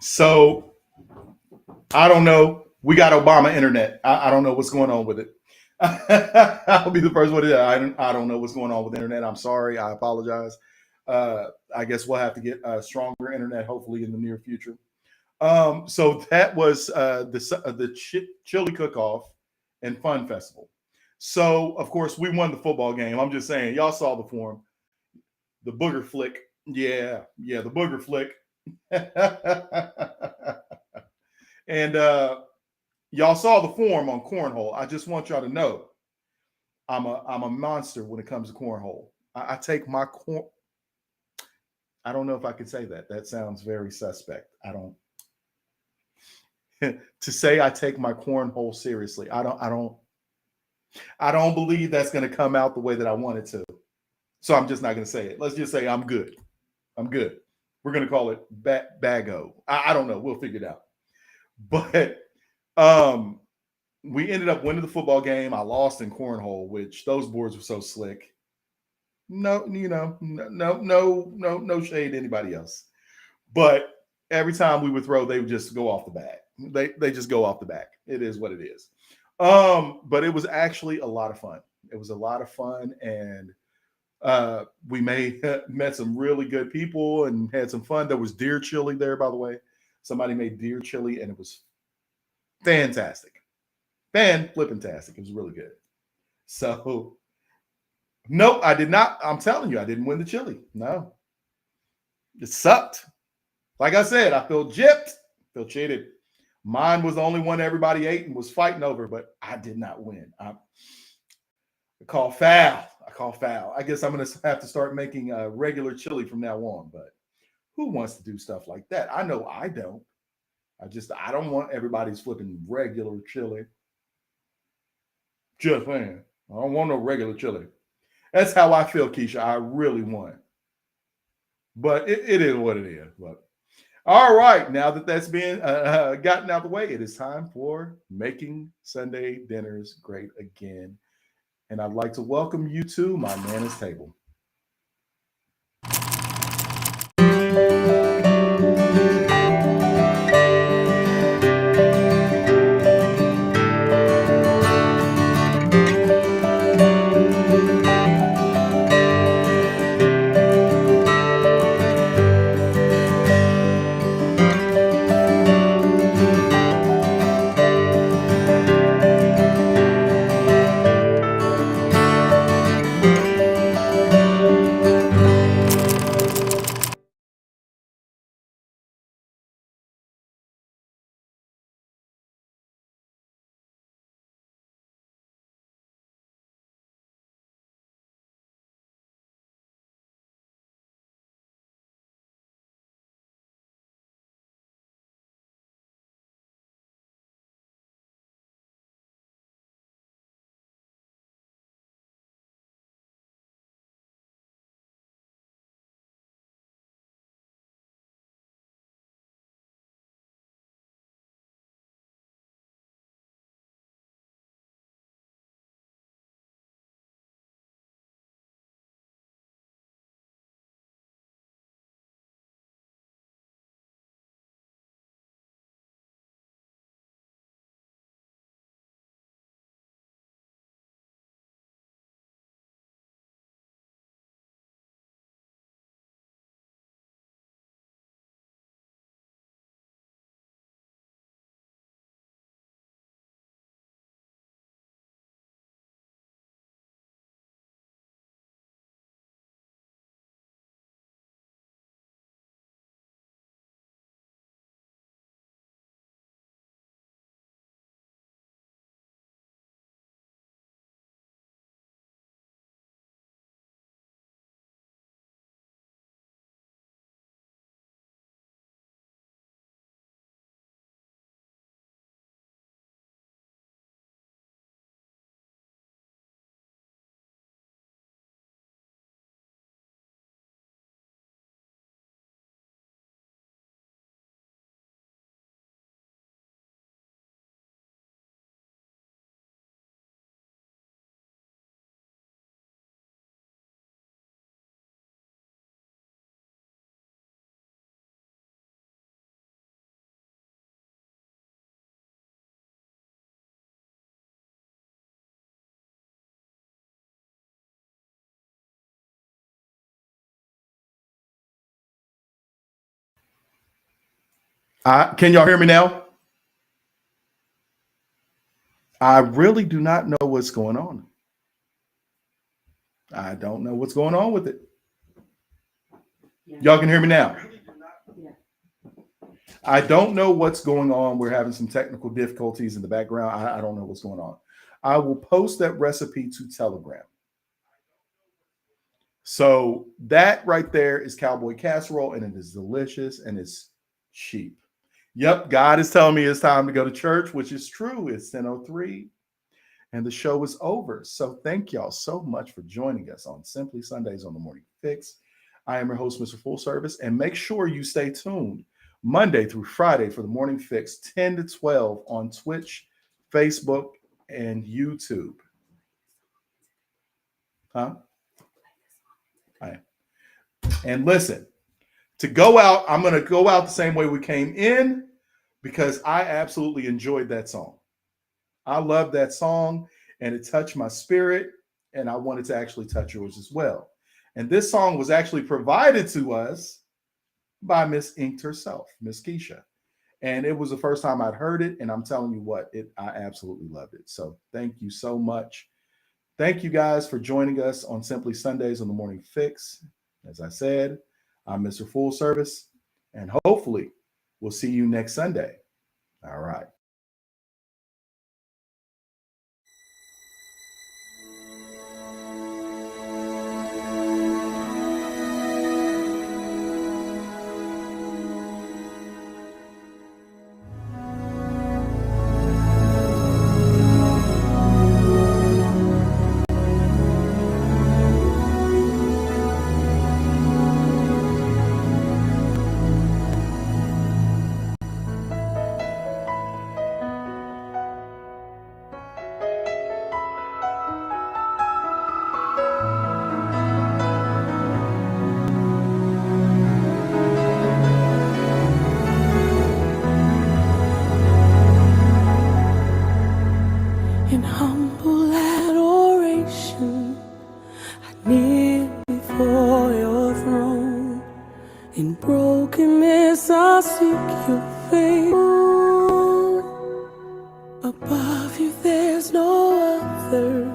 So I don't know. We got Obama internet. I don't know what's going on with it. I'll be the first one to I don't know what's going on with the internet. I'm sorry. I apologize. I guess we'll have to get stronger internet hopefully in the near future. So that was the chili cook-off and fun festival. So of course we won the football game. I'm just saying, y'all saw the form, the booger flick. Yeah, the booger flick. And y'all saw the form on cornhole. I just want y'all to know, I'm a monster when it comes to cornhole. I take my corn. I don't know if I could say that. That sounds very suspect. I don't. To say I take my cornhole seriously, I don't believe that's going to come out the way that I want it to. So I'm just not going to say it. Let's just say I'm good. I'm good. We're going to call it bago. I don't know. We'll figure it out. But we ended up winning the football game. I lost in cornhole, which those boards were so slick. No shade to anybody else. But every time we would throw, they would just go off the back. They just go off the back. It is what it is. But it was actually a lot of fun. It was a lot of fun, and we met some really good people and had some fun. There was deer chili there, by the way. Somebody made deer chili, and it was fantastic. Fan-flippin-tastic. It was really good. So, nope, I did not. I'm telling you, I didn't win the chili. No. It sucked. Like I said, I feel gypped, feel cheated. Mine was the only one everybody ate and was fighting over, but I did not win. I call foul. I guess I'm going to have to start making regular chili from now on. But Who wants to do stuff like that? I know I don't. I don't want everybody's flipping regular chili. Just saying. I don't want no regular chili. That's how I feel, Keisha. I really want. But it is what it is. But all right, now that that's been gotten out of the way, it is time for Making Sunday Dinners Great Again. And I'd like to welcome you to my Nana's Table. Can y'all hear me now? I really do not know what's going on. I don't know what's going on with it. Y'all can hear me now. I don't know what's going on. We're having some technical difficulties in the background. I don't know what's going on. I will post that recipe to Telegram. So that right there is cowboy casserole, and it is delicious and it's cheap. Yep, God is telling me it's time to go to church, which is true. It's 10:03 and the show is over. So thank y'all so much for joining us on Simply Sundays on the Morning Fix. I am your host, Mr. Full Service, and make sure you stay tuned Monday through Friday for the Morning Fix, 10 to 12 on Twitch, Facebook, and YouTube. Huh? And listen, to go out, I'm going to go out the same way we came in because I absolutely enjoyed that song. I love that song and it touched my spirit, and I wanted to actually touch yours as well. And this song was actually provided to us by Miss Inked herself, Miss Keisha. And it was the first time I'd heard it, and I'm telling you what, I absolutely loved it. So thank you so much. Thank you guys for joining us on Simply Sundays on the Morning Fix. As I said, I'm Mr. Full Service, and hopefully we'll see you next Sunday. All right. In brokenness I seek your face. Above you there's no other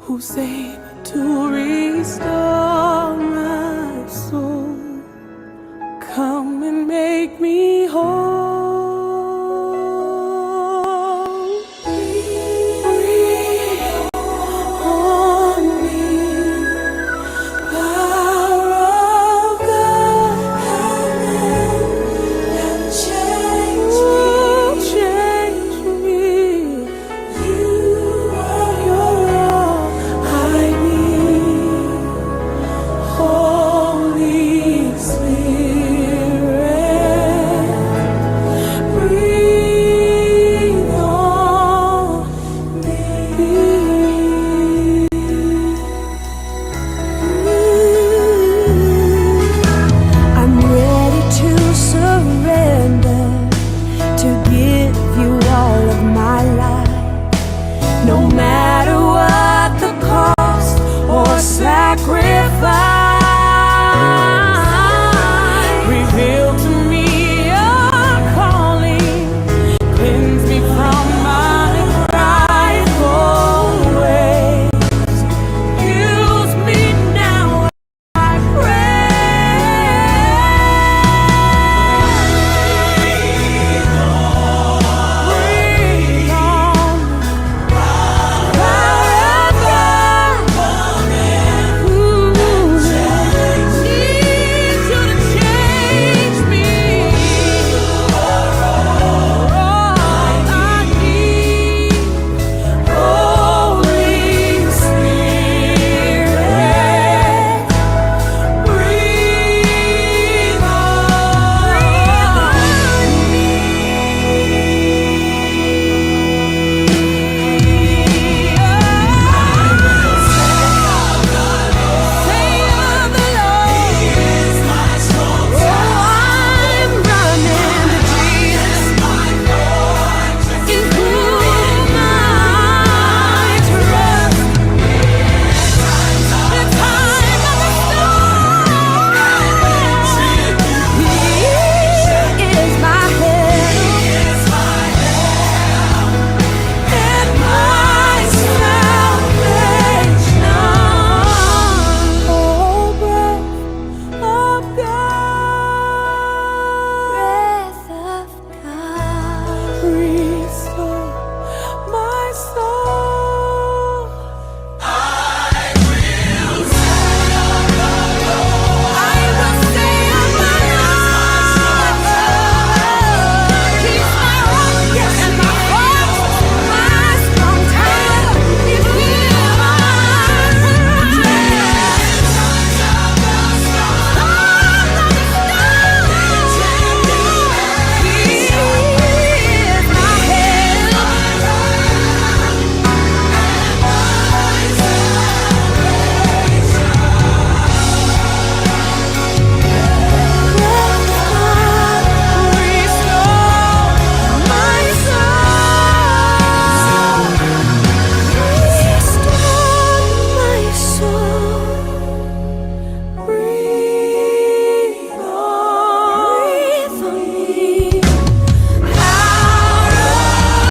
who's able to restore my soul. Come and make me